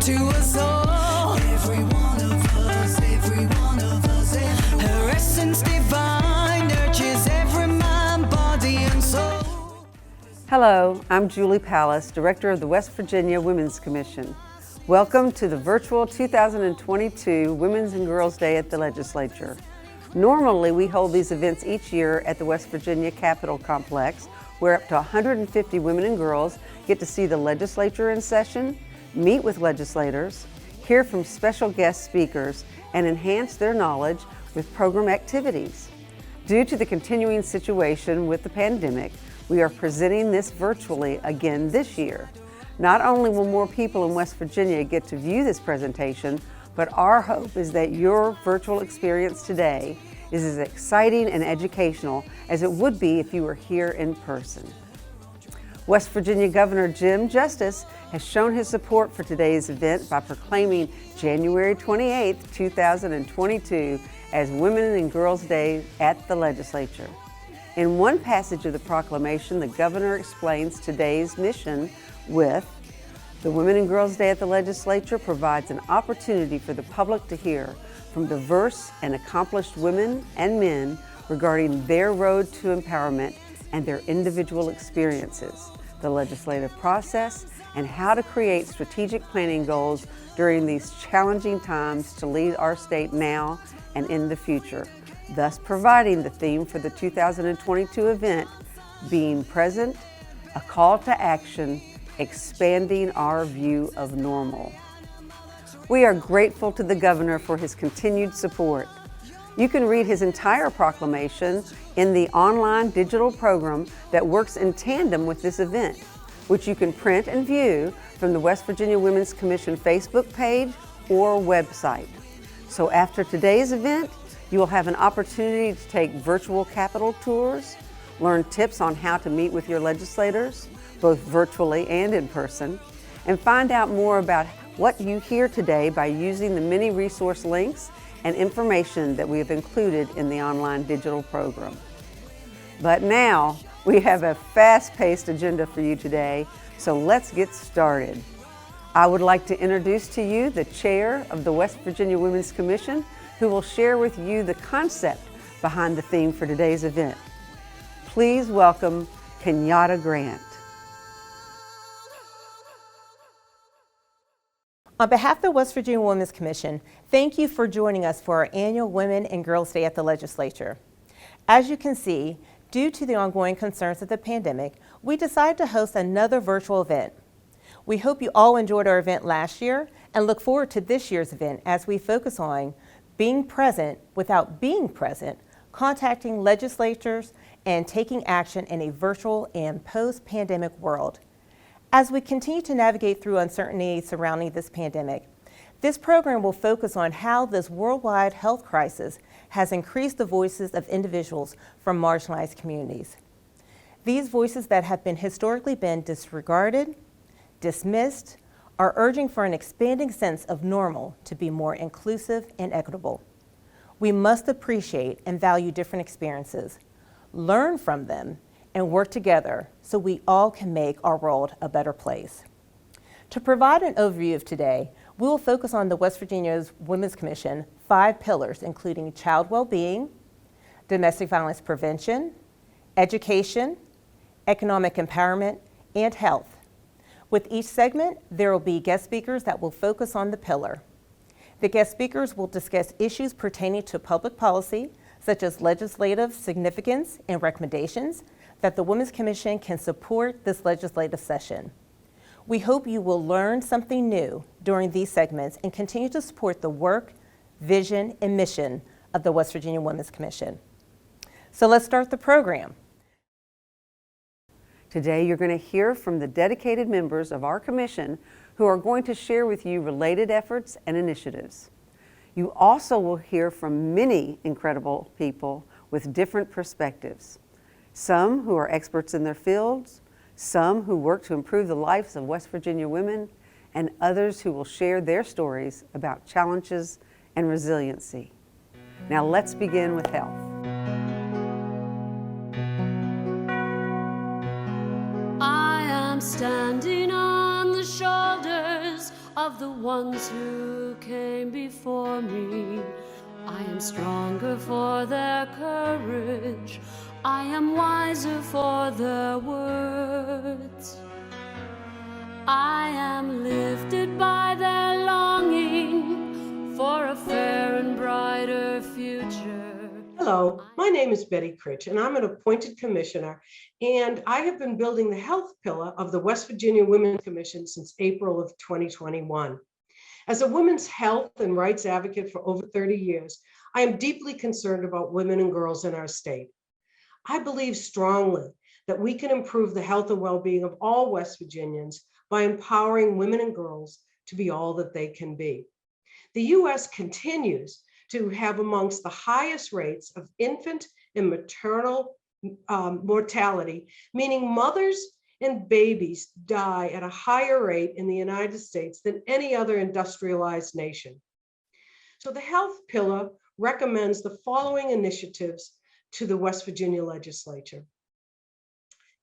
to us all. Every one of us, every one of us. Her essence divine nurtures every mind, body, and soul. Hello, I'm Julie Pallas, Director of the West Virginia Women's Commission. Welcome to the virtual 2022 Women's and Girls Day at the Legislature. Normally, we hold these events each year at the West Virginia Capitol Complex, where up to 150 women and girls get to see the legislature in session, meet with legislators, hear from special guest speakers, and enhance their knowledge with program activities. Due to the continuing situation with the pandemic, we are presenting this virtually again this year. Not only will more people in West Virginia get to view this presentation, but our hope is that your virtual experience today is as exciting and educational as it would be if you were here in person. West Virginia Governor Jim Justice has shown his support for today's event by proclaiming January 28, 2022 as Women and Girls Day at the Legislature. In one passage of the proclamation, the governor explains today's mission with, "The Women and Girls Day at the Legislature provides an opportunity for the public to hear from diverse and accomplished women and men regarding their road to empowerment and their individual experiences, the legislative process, and how to create strategic planning goals during these challenging times to lead our state now and in the future," thus providing the theme for the 2022 event being present, a call to action, expanding our view of normal. We are grateful to the governor for his continued support. You can read his entire proclamation in the online digital program that works in tandem with this event, which you can print and view from the West Virginia Women's Commission Facebook page or website. So after today's event, you will have an opportunity to take virtual Capitol tours, learn tips on how to meet with your legislators, both virtually and in person, and find out more about what you hear today by using the many resource links and information that we have included in the online digital program. But now, we have a fast-paced agenda for you today, so let's get started. I would like to introduce to you the chair of the West Virginia Women's Commission, who will share with you the concept behind the theme for today's event. Please welcome Kenyatta Grant. On behalf of the West Virginia Women's Commission, thank you for joining us for our annual Women and Girls Day at the Legislature. As you can see, due to the ongoing concerns of the pandemic, we decided to host another virtual event. We hope you all enjoyed our event last year and look forward to this year's event as we focus on being present without being present, contacting legislators, and taking action in a virtual and post-pandemic world. As we continue to navigate through uncertainty surrounding this pandemic, this program will focus on how this worldwide health crisis has increased the voices of individuals from marginalized communities. These voices that have historically been disregarded, dismissed, are urging for an expanding sense of normal to be more inclusive and equitable. We must appreciate and value different experiences, learn from them, and work together so we all can make our world a better place. To provide an overview of today, we will focus on the West Virginia Women's Commission 5 pillars, including child well-being, domestic violence prevention, education, economic empowerment, and health. With each segment, there will be guest speakers that will focus on the pillar. The guest speakers will discuss issues pertaining to public policy, such as legislative significance and recommendations that the Women's Commission can support this legislative session. We hope you will learn something new during these segments and continue to support the work, vision, and mission of the West Virginia Women's Commission. So let's start the program. Today, you're going to hear from the dedicated members of our commission who are going to share with you related efforts and initiatives. You also will hear from many incredible people with different perspectives. Some who are experts in their fields, some who work to improve the lives of West Virginia women, and others who will share their stories about challenges and resiliency. Now let's begin with health. I am standing on the shoulders of the ones who came before me. I am stronger for their courage. I am wiser for their words. I am lifted by their longing for a fair and brighter future. Hello, my name is Betty Critch, and I'm an appointed commissioner, and I have been building the health pillar of the West Virginia Women's Commission since April of 2021. As a women's health and rights advocate for over 30 years, I am deeply concerned about women and girls in our state. I believe strongly that we can improve the health and well-being of all West Virginians by empowering women and girls to be all that they can be. The U.S. continues to have amongst the highest rates of infant and maternal mortality, meaning mothers and babies die at a higher rate in the United States than any other industrialized nation. So the health pillar recommends the following initiatives to the West Virginia Legislature.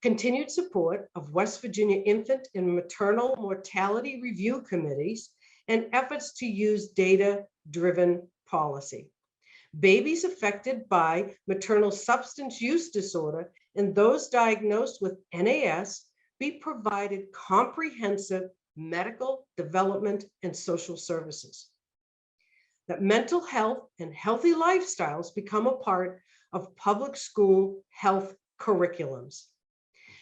Continued support of West Virginia infant and maternal mortality review committees and efforts to use data-driven policy. Babies affected by maternal substance use disorder and those diagnosed with NAS be provided comprehensive medical, development, and social services. That mental health and healthy lifestyles become a part of public school health curriculums.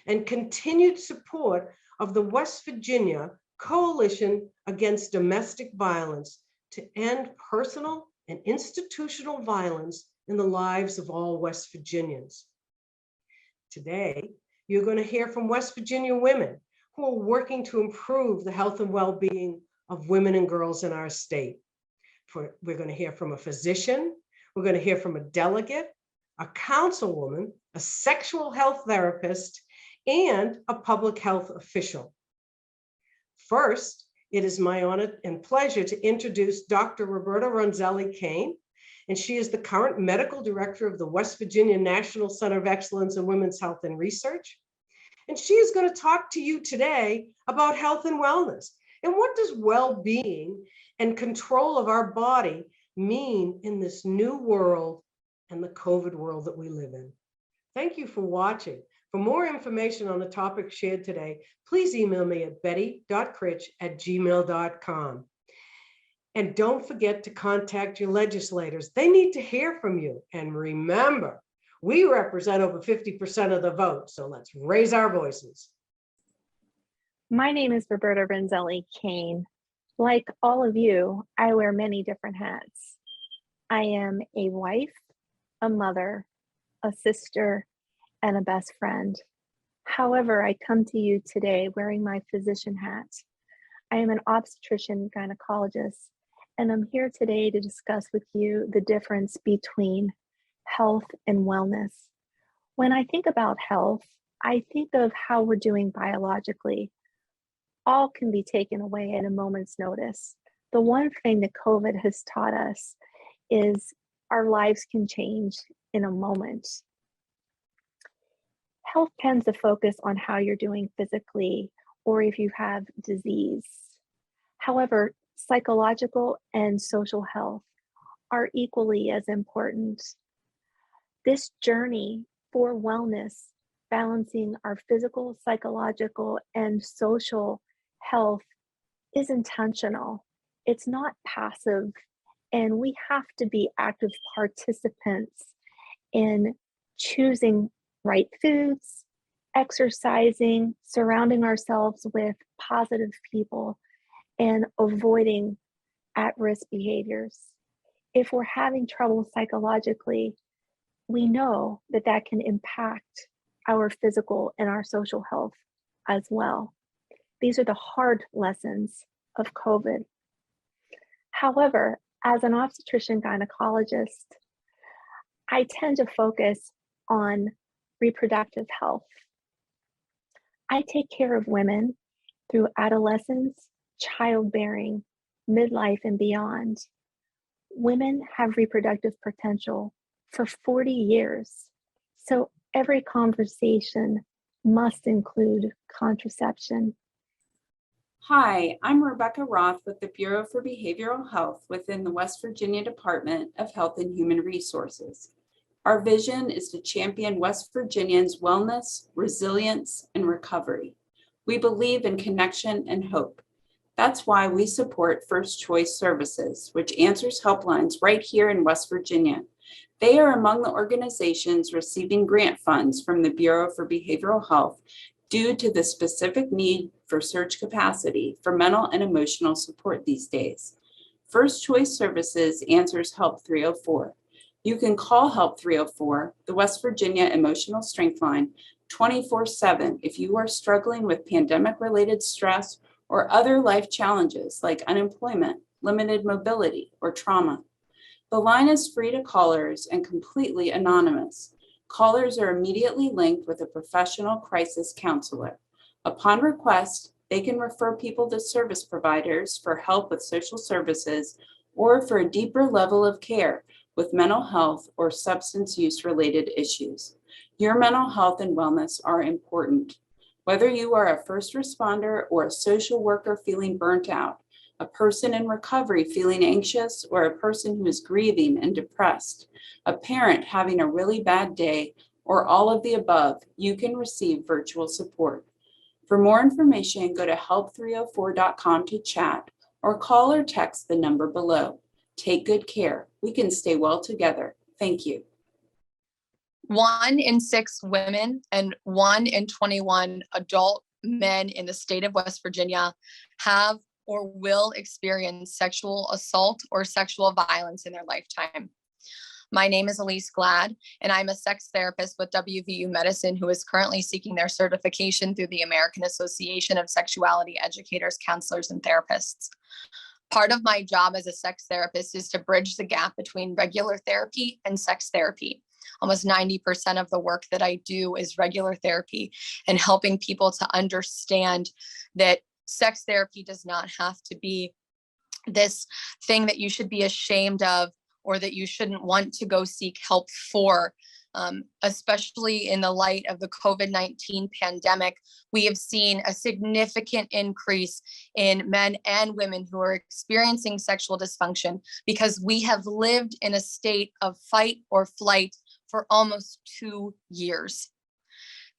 And continued support of the West Virginia Coalition Against Domestic Violence to end personal and institutional violence in the lives of all West Virginians. Today, you're going to hear from West Virginia women who are working to improve the health and well-being of women and girls in our state. We're going to hear from a physician, we're going to hear from a delegate, a councilwoman, a sexual health therapist, and a public health official. First, it is my honor and pleasure to introduce Dr. Roberta Ronzelli-Kane, and she is the current medical director of the West Virginia National Center of Excellence in Women's Health and Research. And she is going to talk to you today about health and wellness. And what does well-being and control of our body mean in this new world and the COVID world that we live in? Thank you for watching. For more information on the topic shared today, please email me at betty.critch@gmail.com. And don't forget to contact your legislators. They need to hear from you. And remember, we represent over 50% of the vote, so let's raise our voices. My name is Roberta Ronzelli-Kane. Like all of you, I wear many different hats. I am a wife, a mother, a sister, and a best friend. However, I come to you today wearing my physician hat. I am an obstetrician gynecologist, and I'm here today to discuss with you the difference between health and wellness. When I think about health, I think of how we're doing biologically. All can be taken away at a moment's notice. The one thing that COVID has taught us is our lives can change in a moment. Health tends to focus on how you're doing physically or if you have disease. However, psychological and social health are equally as important. This journey for wellness, balancing our physical, psychological, and social health is intentional. It's not passive, and we have to be active participants in choosing right foods, exercising, surrounding ourselves with positive people, and avoiding at-risk behaviors. If we're having trouble psychologically, we know that that can impact our physical and our social health as well. These are the hard lessons of COVID. However, as an obstetrician gynecologist, I tend to focus on reproductive health. I take care of women through adolescence, childbearing, midlife, and beyond. Women have reproductive potential for 40 years, so every conversation must include contraception. Hi, I'm Rebecca Roth with the Bureau for Behavioral Health within the West Virginia Department of Health and Human Resources. Our vision is to champion West Virginians' wellness, resilience, and recovery. We believe in connection and hope. That's why we support First Choice Services, which answers helplines right here in West Virginia. They are among the organizations receiving grant funds from the Bureau for Behavioral Health due to the specific need for surge capacity for mental and emotional support these days. First Choice Services answers Help 304. You can call Help 304, the West Virginia Emotional Strength Line, 24/7 if you are struggling with pandemic-related stress or other life challenges like unemployment, limited mobility, or trauma. The line is free to callers and completely anonymous. Callers are immediately linked with a professional crisis counselor. Upon request, they can refer people to service providers for help with social services or for a deeper level of care with mental health or substance use related issues. Your mental health and wellness are important. Whether you are a first responder or a social worker feeling burnt out, a person in recovery feeling anxious, or a person who is grieving and depressed, a parent having a really bad day, or all of the above, you can receive virtual support. For more information, go to help304.com to chat or call or text the number below. Take good care. We can stay well together. Thank you. 1 in 6 women and 1 in 21 adult men in the state of West Virginia have or will experience sexual assault or sexual violence in their lifetime. My name is Elise Glad, and I'm a sex therapist with WVU Medicine who is currently seeking their certification through the American Association of Sexuality Educators, Counselors, and Therapists. Part of my job as a sex therapist is to bridge the gap between regular therapy and sex therapy. Almost 90% of the work that I do is regular therapy and helping people to understand that sex therapy does not have to be this thing that you should be ashamed of or that you shouldn't want to go seek help for. Especially in the light of the COVID-19 pandemic, we have seen a significant increase in men and women who are experiencing sexual dysfunction because we have lived in a state of fight or flight for almost 2 years.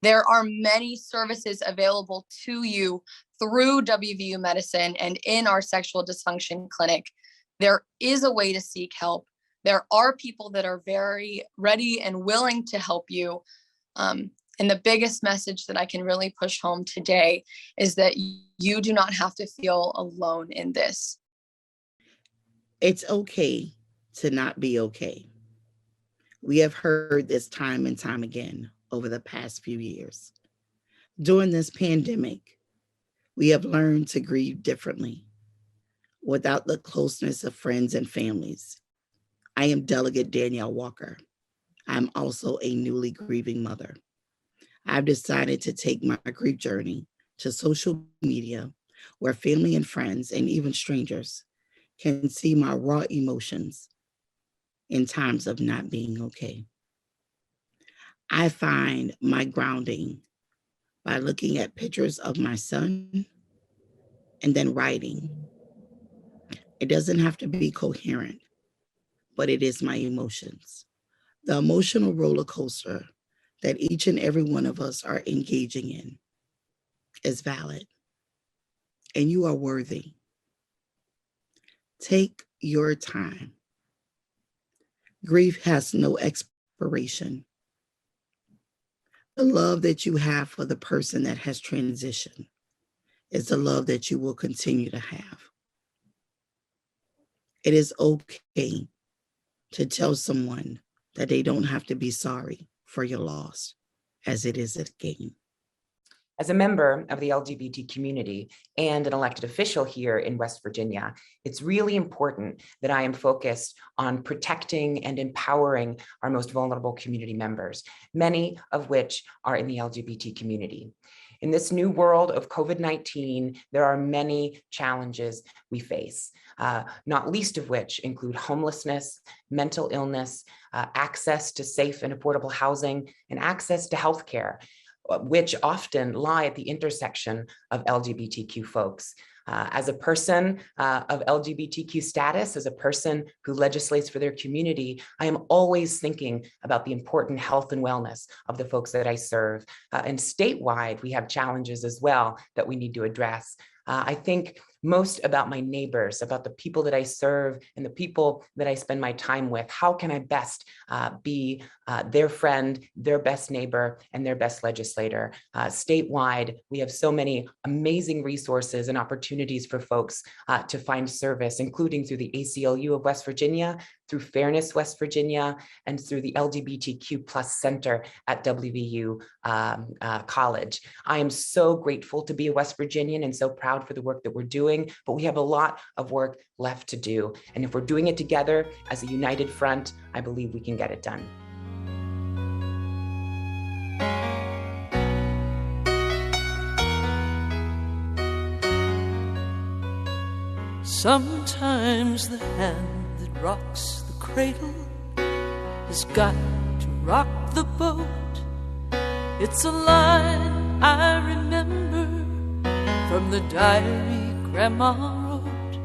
There are many services available to you through WVU Medicine and in our sexual dysfunction clinic. There is a way to seek help. There are people that are very ready and willing to help you. And the biggest message that I can really push home today is that you do not have to feel alone in this. It's okay to not be okay. We have heard this time and time again over the past few years. During this pandemic, we have learned to grieve differently without the closeness of friends and families. I am Delegate Danielle Walker. I'm also a newly grieving mother. I've decided to take my grief journey to social media where family and friends and even strangers can see my raw emotions in times of not being okay. I find my grounding by looking at pictures of my son and then writing. It doesn't have to be coherent, but it is my emotions. The emotional roller coaster that each and every one of us are engaging in is valid, and you are worthy. Take your time. Grief has no expiration. The love that you have for the person that has transitioned is the love that you will continue to have. It is okay to tell someone that they don't have to be sorry for your loss, as it is a gain. As a member of the LGBT community and an elected official here in West Virginia, it's really important that I am focused on protecting and empowering our most vulnerable community members, many of which are in the LGBT community. In this new world of COVID-19, there are many challenges we face, not least of which include homelessness, mental illness, access to safe and affordable housing, and access to healthcare, which often lie at the intersection of LGBTQ folks. As a person of LGBTQ status, as a person who legislates for their community, I am always thinking about the important health and wellness of the folks that I serve. And statewide, we have challenges as well that we need to address. I think most about my neighbors, about the people that I serve and the people that I spend my time with. How can I best be their friend, their best neighbor, and their best legislator? Statewide, we have so many amazing resources and opportunities for folks to find service, including through the ACLU of West Virginia, through Fairness West Virginia, and through the LGBTQ+ Center at WVU College. I am so grateful to be a West Virginian and so proud for the work that we're doing, but we have a lot of work left to do. And if we're doing it together as a united front, I believe we can get it done. Sometimes the hand that rocks the cradle has got to rock the boat. It's a line I remember from the diary Grandma wrote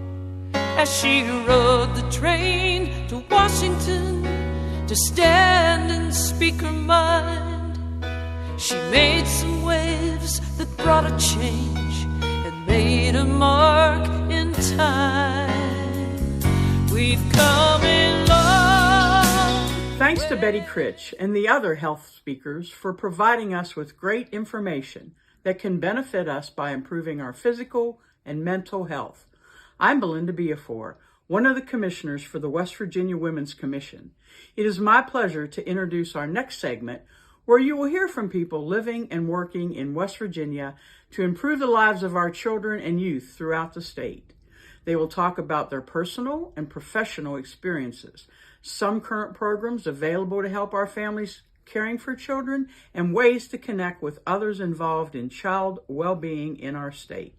as she rode the train to Washington to stand and speak her mind. She made some waves that brought a change and made a mark in time. We've come in long. Thanks to Betty Critch and the other health speakers for providing us with great information that can benefit us by improving our physical and mental health. I'm Belinda Beafor, one of the commissioners for the West Virginia Women's Commission. It is my pleasure to introduce our next segment, where you will hear from people living and working in West Virginia to improve the lives of our children and youth throughout the state. They will talk about their personal and professional experiences, some current programs available to help our families caring for children, and ways to connect with others involved in child well-being in our state.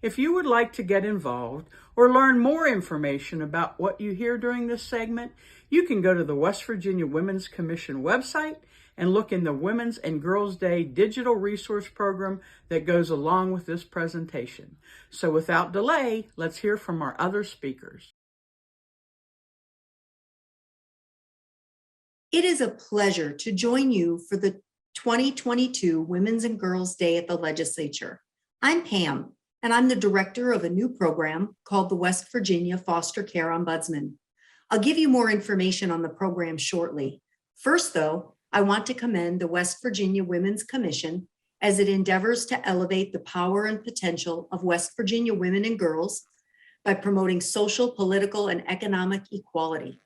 If you would like to get involved or learn more information about what you hear during this segment, you can go to the West Virginia Women's Commission website and look in the Women's and Girls' Day digital resource program that goes along with this presentation. So without delay, let's hear from our other speakers. It is a pleasure to join you for the 2022 Women's and Girls' Day at the Legislature. I'm Pam, and I'm the director of a new program called the West Virginia Foster Care Ombudsman. I'll give you more information on the program shortly. First, though, I want to commend the West Virginia Women's Commission as it endeavors to elevate the power and potential of West Virginia women and girls by promoting social, political, and economic equality.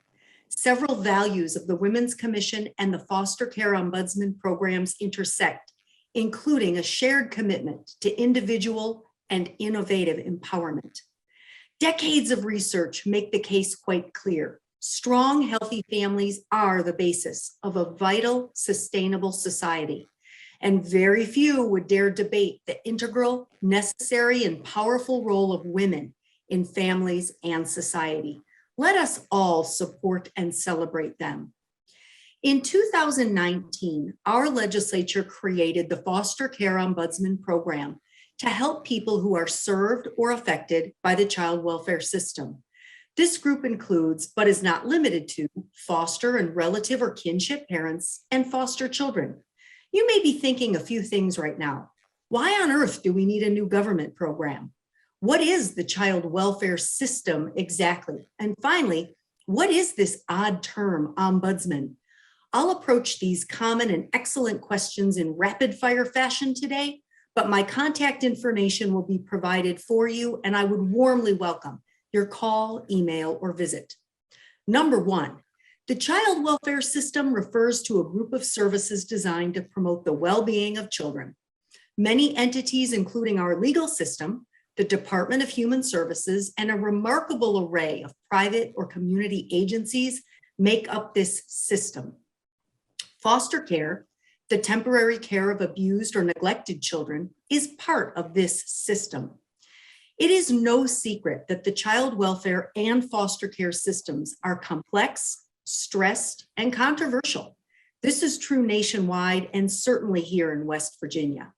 Several values of the Women's Commission and the Foster Care Ombudsman programs intersect, including a shared commitment to individual and innovative empowerment. Decades of research make the case quite clear. Strong, healthy families are the basis of a vital, sustainable society. And very few would dare debate the integral, necessary, and powerful role of women in families and society. Let us all support and celebrate them. In 2019, our legislature created the Foster Care Ombudsman Program to help people who are served or affected by the child welfare system. This group includes, but is not limited to, foster and relative or kinship parents and foster children. You may be thinking a few things right now. Why on earth do we need a new government program? What is the child welfare system exactly? And finally, what is this odd term, ombudsman? I'll approach these common and excellent questions in rapid fire fashion today, but my contact information will be provided for you, and I would warmly welcome your call, email, or visit. Number one, the child welfare system refers to a group of services designed to promote the well-being of children. Many entities, including our legal system, the Department of Human Services, and a remarkable array of private or community agencies make up this system. Foster care, the temporary care of abused or neglected children, is part of this system. It is no secret that the child welfare and foster care systems are complex, stressed, and controversial. This is true nationwide and certainly here in West Virginia.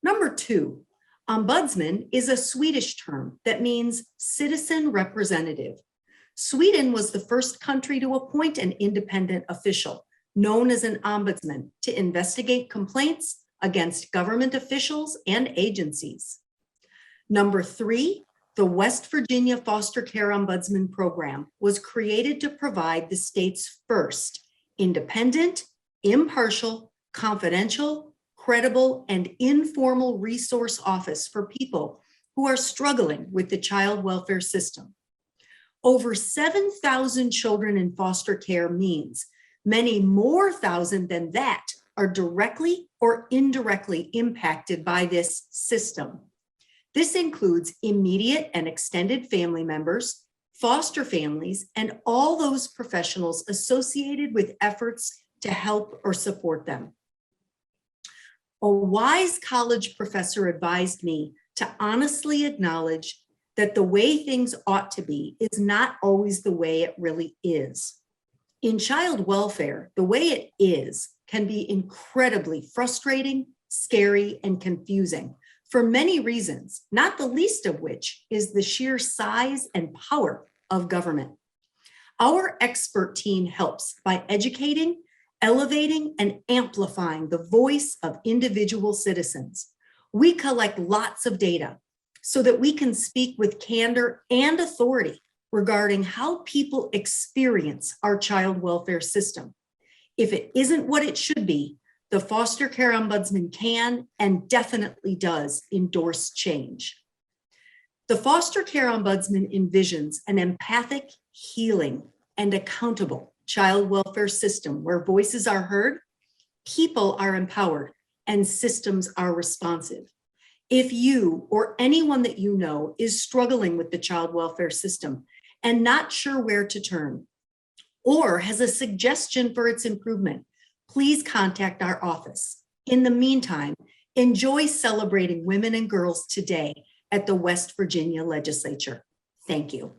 Number two, Ombudsman is a Swedish term that means citizen representative. Sweden was the first country to appoint an independent official known as an ombudsman to investigate complaints against government officials and agencies. Number 3, the West Virginia Foster Care Ombudsman Program was created to provide the state's first independent, impartial, confidential, credible, and informal resource office for people who are struggling with the child welfare system. Over 7,000 children in foster care means many more thousand than that are directly or indirectly impacted by this system. This includes immediate and extended family members, foster families, and all those professionals associated with efforts to help or support them. A wise college professor advised me to honestly acknowledge that the way things ought to be is not always the way it really is. In child welfare, the way it is can be incredibly frustrating, scary, and confusing for many reasons, not the least of which is the sheer size and power of government. Our expert team helps by educating, elevating, and amplifying the voice of individual citizens. We collect lots of data so that we can speak with candor and authority regarding how people experience our child welfare system. If it isn't what it should be, the Foster Care Ombudsman can and definitely does endorse change. The Foster Care Ombudsman envisions an empathic, healing, and accountable child welfare system where voices are heard, people are empowered, and systems are responsive. If you or anyone that you know is struggling with the child welfare system and not sure where to turn, or has a suggestion for its improvement, please contact our office. In the meantime, enjoy celebrating women and girls today at the West Virginia Legislature. Thank you.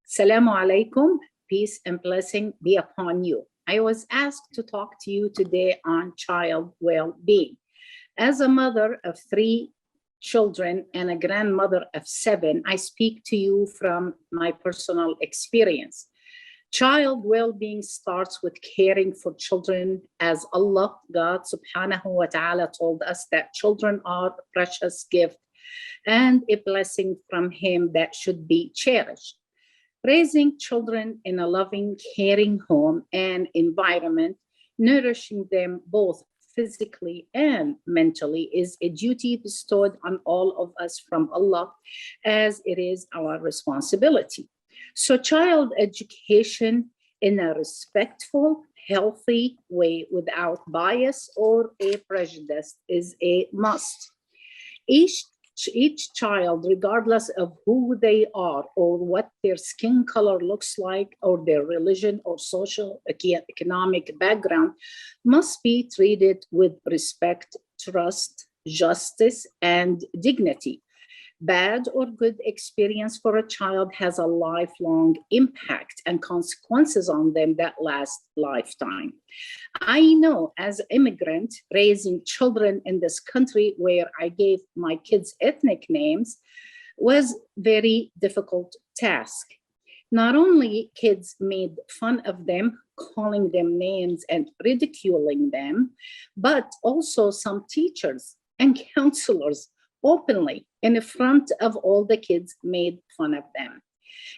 Assalamu alaikum, peace and blessing be upon you. I was asked to talk to you today on child well-being. As a mother of 3 children and a grandmother of 7, I speak to you from my personal experience. Child well-being starts with caring for children, as Allah, God subhanahu wa ta'ala, told us that children are a precious gift and a blessing from Him that should be cherished. Raising children in a loving, caring home and environment, nourishing them both physically and mentally, is a duty bestowed on all of us from Allah, as it is our responsibility. So child education in a respectful, healthy way without bias or a prejudice is a must. Each child, regardless of who they are or what their skin color looks like or their religion or social economic background, must be treated with respect, trust, justice, and dignity. Bad or good experience for a child has a lifelong impact and consequences on them that last lifetime. I know as an immigrant raising children in this country where I gave my kids ethnic names was very difficult task. Not only kids made fun of them, calling them names and ridiculing them, but also some teachers and counselors openly in front of all the kids made fun of them.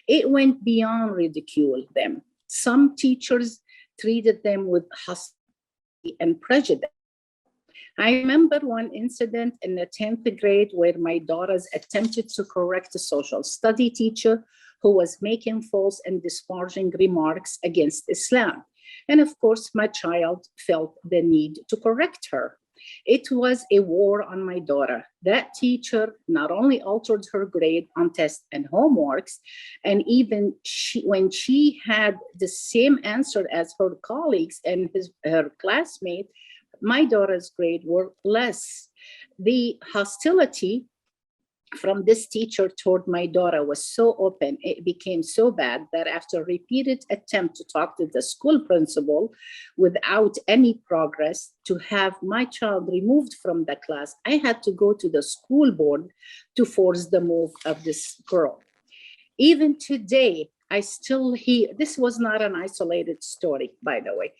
It went beyond ridicule them. Some teachers treated them with hostility and prejudice. I remember one incident in the 10th grade where my daughters attempted to correct a social study teacher who was making false and disparaging remarks against Islam. And of course, my child felt the need to correct her. It was a war on my daughter. That teacher not only altered her grade on tests and homeworks, and even when she had the same answer as her colleagues and her classmates, my daughter's grade were less. The hostility from this teacher toward my daughter was so open, it became so bad that after repeated attempt to talk to the school principal without any progress to have my child removed from the class, I had to go to the school board to force the move of this girl. Even today, I still hear, this was not an isolated story, by the way.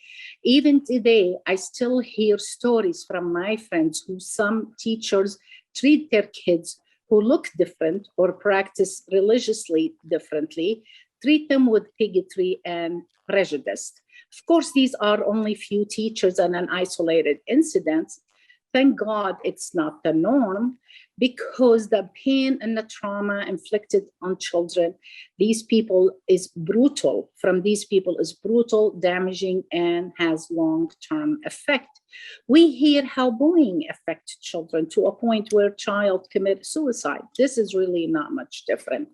Even today, I still hear stories from my friends who some teachers treat their kids who look different or practice religiously differently, treat them with bigotry and prejudice. Of course, these are only few teachers and an isolated incident. Thank God it's not the norm, because the pain and the trauma inflicted on children, these people is brutal, damaging, and has long-term effect. We hear how bullying affects children to a point where child commit suicide. This is really not much different.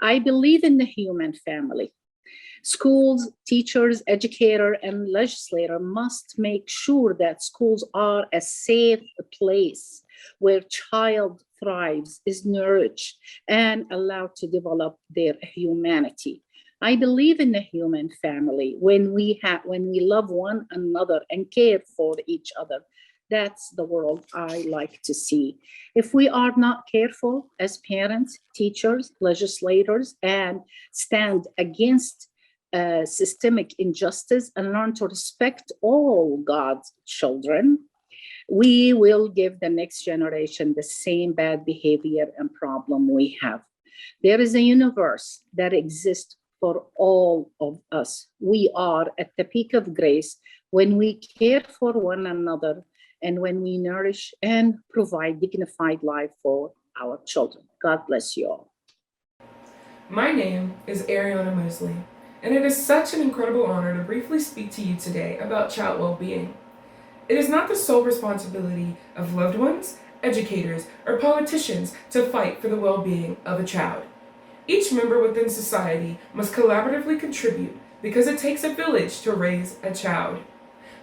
I believe in the human family. Schools, teachers, educator, and legislator must make sure that schools are a safe place where child thrives, is nourished, and allowed to develop their humanity. I believe in the human family when we love one another and care for each other. That's the world I like to see. If we are not careful as parents, teachers, legislators, and stand against systemic injustice and learn to respect all God's children, we will give the next generation the same bad behavior and problem we have. There is a universe that exists for all of us. We are at the peak of grace when we care for one another and when we nourish and provide dignified life for our children. God bless you all. My name is Ariana Mosley, and it is such an incredible honor to briefly speak to you today about child well-being. It is not the sole responsibility of loved ones, educators, or politicians to fight for the well-being of a child. Each member within society must collaboratively contribute because it takes a village to raise a child.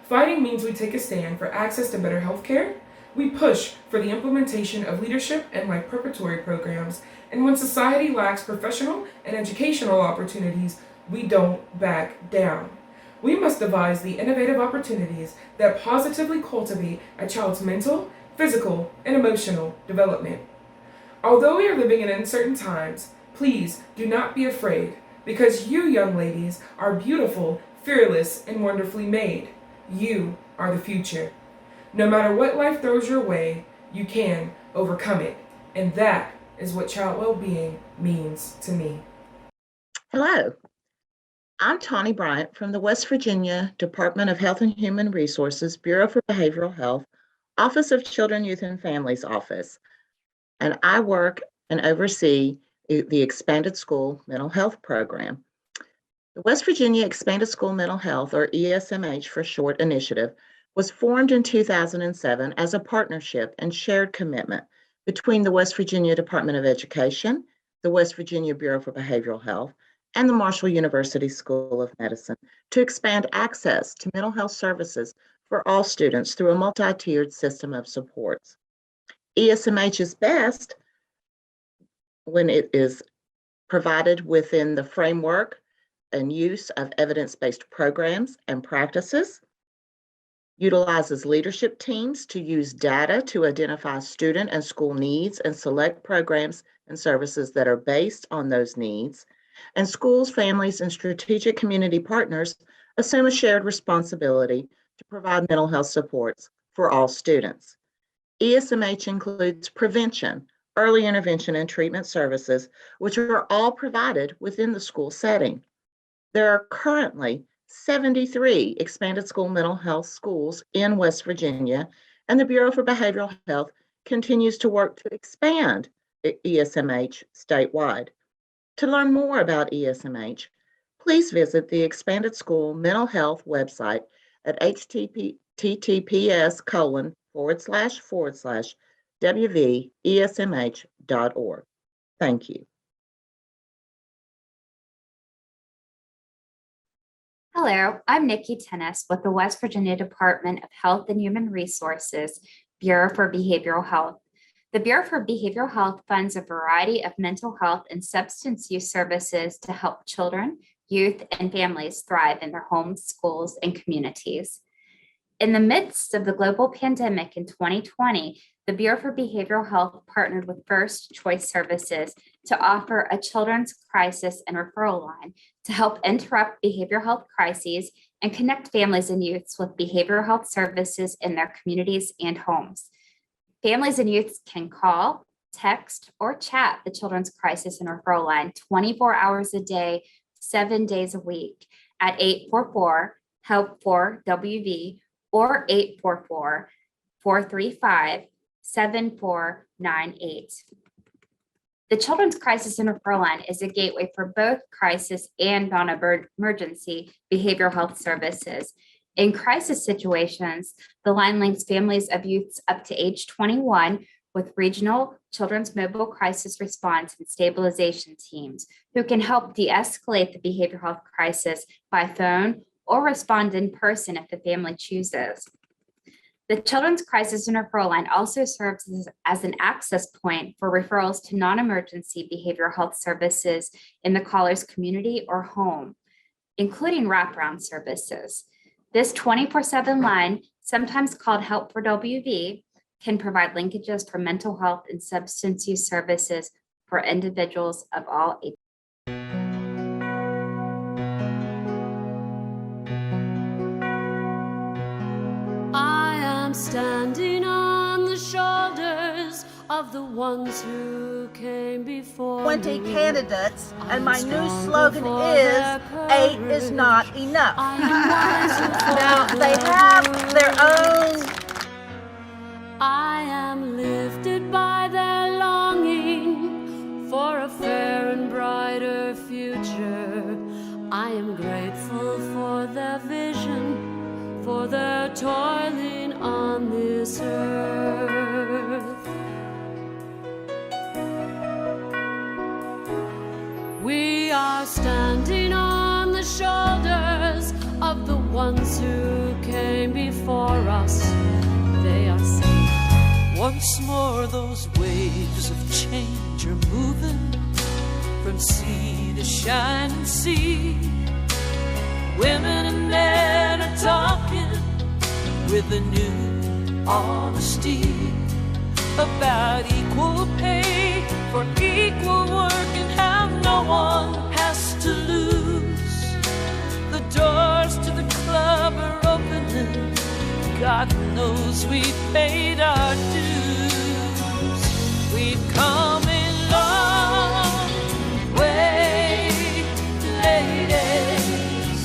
Fighting means we take a stand for access to better health care, we push for the implementation of leadership and life preparatory programs, and when society lacks professional and educational opportunities, we don't back down. We must devise the innovative opportunities that positively cultivate a child's mental, physical, and emotional development. Although we are living in uncertain times, please do not be afraid, because you young ladies are beautiful, fearless, and wonderfully made. You are the future. No matter what life throws your way, you can overcome it. And that is what child well-being means to me. Hello, I'm Tawny Bryant from the West Virginia Department of Health and Human Resources, Bureau for Behavioral Health, Office of Children, Youth, and Families Office. And I work and oversee the Expanded School Mental Health Program. The West Virginia Expanded School Mental Health, or ESMH for short, initiative was formed in 2007 as a partnership and shared commitment between the West Virginia Department of Education, the West Virginia Bureau for Behavioral Health, and the Marshall University School of Medicine to expand access to mental health services for all students through a multi-tiered system of supports. ESMH is best when it is provided within the framework and use of evidence-based programs and practices, utilizes leadership teams to use data to identify student and school needs and select programs and services that are based on those needs, and schools, families, and strategic community partners assume a shared responsibility to provide mental health supports for all students. ESMH includes prevention, early intervention, and treatment services, which are all provided within the school setting. There are currently 73 expanded school mental health schools in West Virginia, and the Bureau for Behavioral Health continues to work to expand ESMH statewide. To learn more about ESMH, please visit the Expanded School Mental Health website at https://wvesmh.org. Thank you. Hello, I'm Nikki Tennis with the West Virginia Department of Health and Human Resources, Bureau for Behavioral Health. The Bureau for Behavioral Health funds a variety of mental health and substance use services to help children, youth, and families thrive in their homes, schools, and communities. In the midst of the global pandemic in 2020, the Bureau for Behavioral Health partnered with First Choice Services to offer a children's crisis and referral line to help interrupt behavioral health crises and connect families and youths with behavioral health services in their communities and homes. Families and youths can call, text, or chat the Children's Crisis and Referral Line 24 hours a day, 7 days a week at 844-HELP-4-WV or 844-435-7498. The Children's Crisis and Referral Line is a gateway for both crisis and non-emergency behavioral health services. In crisis situations, the line links families of youths up to age 21 with regional children's mobile crisis response and stabilization teams who can help de-escalate the behavioral health crisis by phone or respond in person if the family chooses. The Children's Crisis and Referral Line also serves as an access point for referrals to non-emergency behavioral health services in the caller's community or home, including wraparound services. This 24/7 line, sometimes called Help for WV, can provide linkages for mental health and substance use services for individuals of all ages. I am standing on the shoulders of the ones who came before 20 me. candidates, and my new slogan is 8 is not enough. Now they have their own. I am lifted by their longing for a fair and brighter future. I am grateful for their vision, for their toiling on this earth. We are standing on the shoulders of the ones who came before us. They are saying, once more those waves of change are moving from sea to shining sea. Women and men are talking with a new honesty about equal pay for equal work and how no one has to lose. The doors to the club are opening. God knows we've paid our dues. We've come a long way, ladies.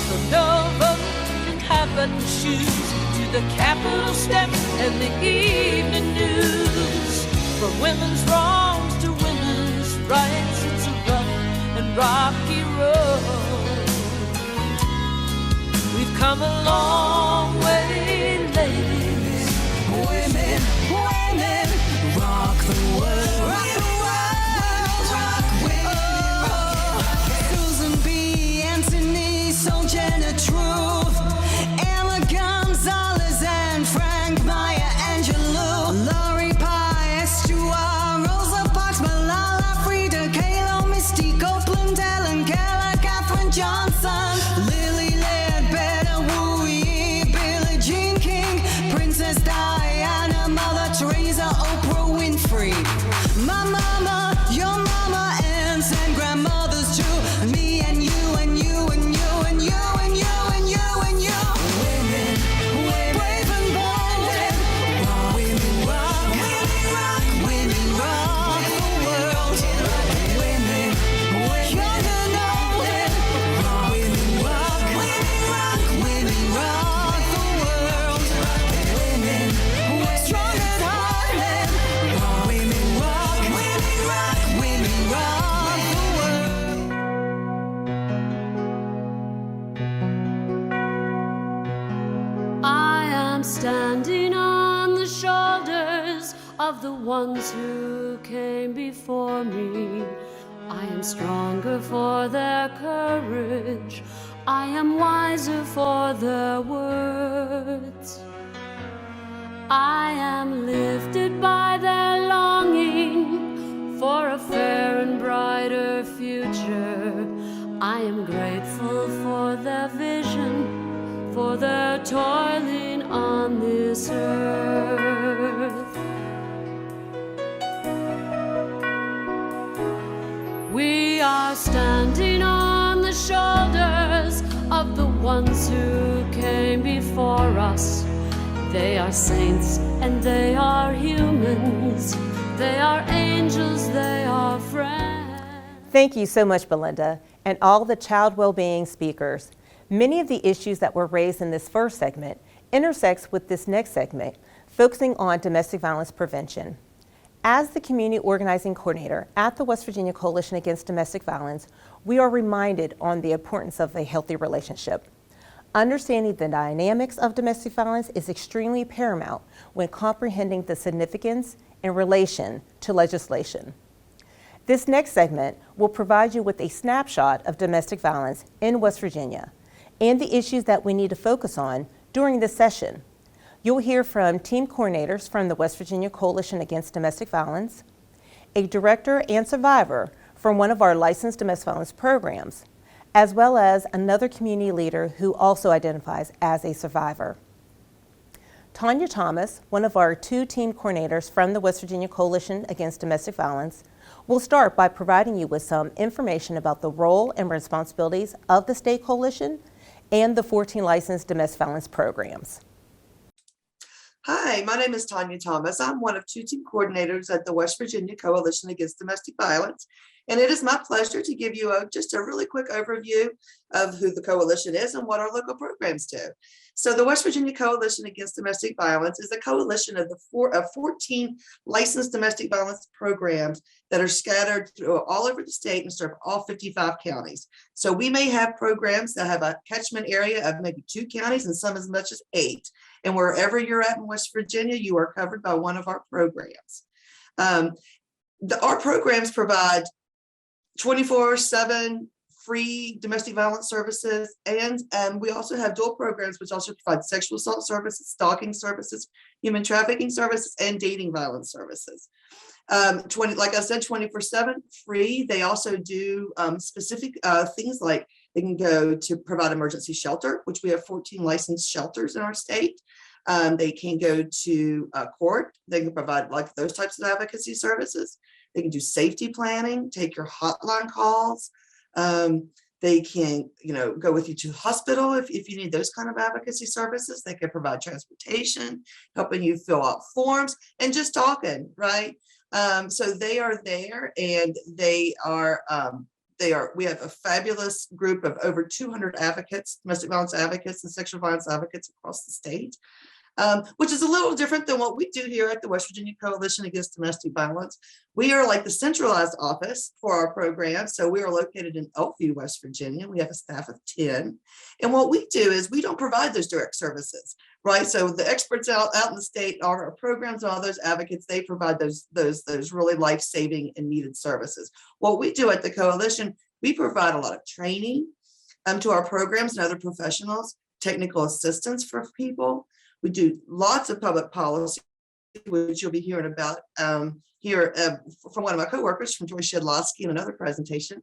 From no vote and high-button shoes to the Capitol steps and the evening news. From women's wrongs to women's rights, it's a rough and rocky road. We've come a long way, ladies. Women, women, rock the world. Rock the world. Rock women, rock it. Susan B. Anthony, Sojourner Truth, Emma Gonzalez and Frank Maya Angelou, Lori Pye, Stuart, Rosa Parks, Malala, Frida Kahlo, Misty Copeland, Helen Keller, Katherine Johnson, Lily Ledbetter, Wu Yi, Billie Jean King, Princess Diana, Mother Teresa, Oprah Winfrey, my mama, your mama, aunts and grandmothers too, me and you and you and you and you and you and you and you. Women, women, brave and bold, women rock, women rock, women rock the world. Women, young and old, women rock, women rock, women rock the world. Women, strong at heart, women rock, women rock, women rock the world. I am standing on the shoulders of the ones who came before me. I am stronger for their courage. I am wiser for their words. I am lifted by their longing for a fair and brighter future. I am grateful for their vision, for their toiling on this earth. We are standing on the shoulders of the ones who came before us. They are saints and they are humans. They are angels, they are friends. Thank you so much, Belinda, and all the child well-being speakers. Many of the issues that were raised in this first segment intersects with this next segment, focusing on domestic violence prevention. As the community organizing coordinator at the West Virginia Coalition Against Domestic Violence, we are reminded on the importance of a healthy relationship. Understanding the dynamics of domestic violence is extremely paramount when comprehending the significance in relation to legislation. This next segment will provide you with a snapshot of domestic violence in West Virginia and the issues that we need to focus on during this session. You'll hear from team coordinators from the West Virginia Coalition Against Domestic Violence, a director and survivor from one of our licensed domestic violence programs, as well as another community leader who also identifies as a survivor. Tanya Thomas, one of our two team coordinators from the West Virginia Coalition Against Domestic Violence, will start by providing you with some information about the role and responsibilities of the state coalition and the 14 licensed domestic violence programs. Hi, my name is Tanya Thomas. I'm one of two team coordinators at the West Virginia Coalition Against Domestic Violence. And it is my pleasure to give you just a really quick overview of who the coalition is and what our local programs do. So the West Virginia Coalition Against Domestic Violence is a coalition of 14 licensed domestic violence programs that are scattered all over the state and serve all 55 counties. So we may have programs that have a catchment area of maybe 2 counties and some as much as 8. And wherever you're at in West Virginia, you are covered by one of our programs. Our programs provide 24/7 free domestic violence services, and we also have dual programs which also provide sexual assault services, stalking services, human trafficking services, and dating violence services. Like I said, 24/7 free. They also do specific things like they can go to provide emergency shelter, which we have 14 licensed shelters in our state. They can go to court. They can provide like those types of advocacy services. They can do safety planning, take your hotline calls. They can, go with you to the hospital if you need those kind of advocacy services. They can provide transportation, helping you fill out forms, and just talking, right? So they are there, and we have a fabulous group of over 200 advocates, domestic violence advocates and sexual violence advocates across the state. Which is a little different than what we do here at the West Virginia Coalition Against Domestic Violence. We are like the centralized office for our program. So we are located in Elkview, West Virginia. We have a staff of 10. And what we do is we don't provide those direct services, right? So the experts out in the state, our programs and all those advocates, they provide those really life-saving and needed services. What we do at the coalition, we provide a lot of training to our programs and other professionals, technical assistance for people. We do lots of public policy, which you'll be hearing about here from one of my coworkers, from Joy Shedlowski, in another presentation.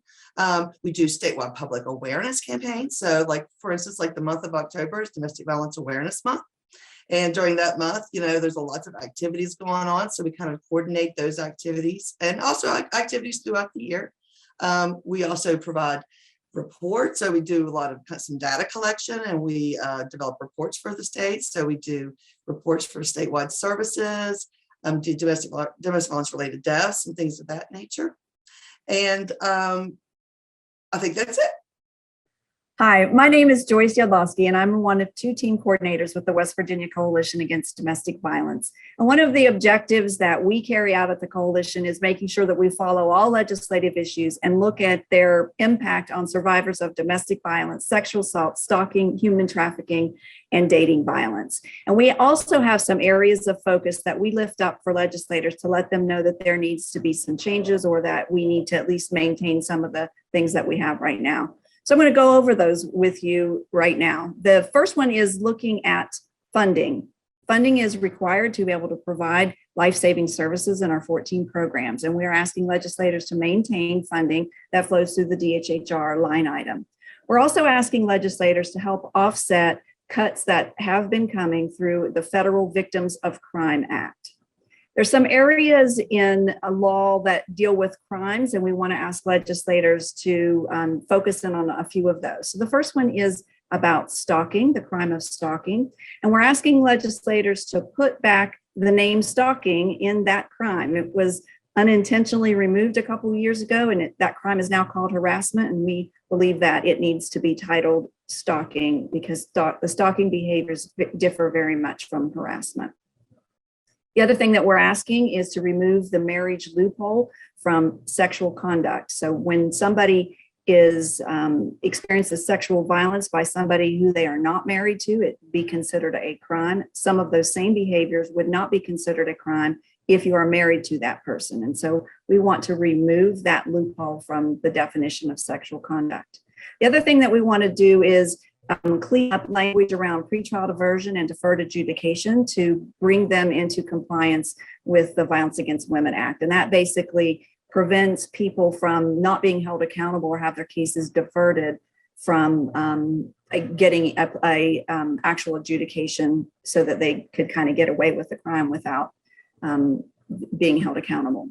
We do statewide public awareness campaigns. So like, for instance, like the month of October is Domestic Violence Awareness Month. And during that month, there's lots of activities going on. So we kind of coordinate those activities and also activities throughout the year. We also provide reports. So we do a lot of some data collection, and we develop reports for the state. So we do reports for statewide services, do domestic violence related deaths and things of that nature. And I think that's it. Hi, my name is Joyce Yadlowski, and I'm one of two team coordinators with the West Virginia Coalition Against Domestic Violence. And one of the objectives that we carry out at the coalition is making sure that we follow all legislative issues and look at their impact on survivors of domestic violence, sexual assault, stalking, human trafficking, and dating violence. And we also have some areas of focus that we lift up for legislators to let them know that there needs to be some changes, or that we need to at least maintain some of the things that we have right now. So I'm going to go over those with you right now. The first one is looking at funding. Funding is required to be able to provide life-saving services in our 14 programs, and we are asking legislators to maintain funding that flows through the DHHR line item. We're also asking legislators to help offset cuts that have been coming through the Federal Victims of Crime Act. There's some areas in a law that deal with crimes, and we want to ask legislators to focus in on a few of those. So the first one is about stalking, the crime of stalking. And we're asking legislators to put back the name stalking in that crime. It was unintentionally removed a couple of years ago, and that crime is now called harassment. And we believe that it needs to be titled stalking because the stalking behaviors differ very much from harassment. The other thing that we're asking is to remove the marriage loophole from sexual conduct. So when somebody is experiences sexual violence by somebody who they are not married to, it be considered a crime. Some of those same behaviors would not be considered a crime if you are married to that person. And so we want to remove that loophole from the definition of sexual conduct. The other thing that we want to do is clean up language around pretrial diversion and deferred adjudication to bring them into compliance with the Violence Against Women Act. And that basically prevents people from not being held accountable or have their cases deferred from getting a actual adjudication so that they could kind of get away with the crime without being held accountable.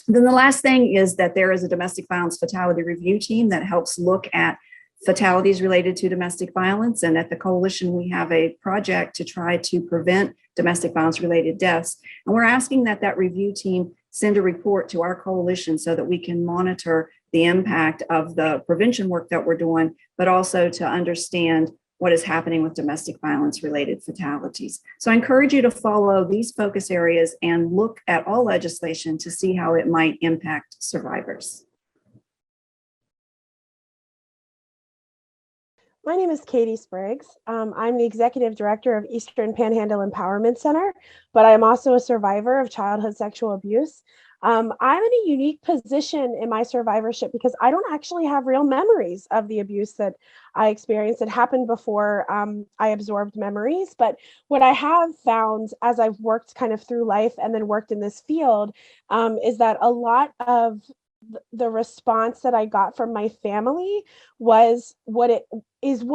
Then the last thing is that there is a domestic violence fatality review team that helps look at fatalities related to domestic violence. And at the coalition, we have a project to try to prevent domestic violence related deaths. And we're asking that that review team send a report to our coalition so that we can monitor the impact of the prevention work that we're doing, but also to understand what is happening with domestic violence related fatalities. So I encourage you to follow these focus areas and look at all legislation to see how it might impact survivors. My name is Katie Spriggs. I'm the Executive Director of Eastern Panhandle Empowerment Center, but I am also a survivor of childhood sexual abuse. I'm in a unique position in my survivorship because I don't actually have real memories of the abuse that I experienced. It happened before I absorbed memories, but what I have found as I've worked kind of through life and then worked in this field is that a lot of the response that I got from my family was what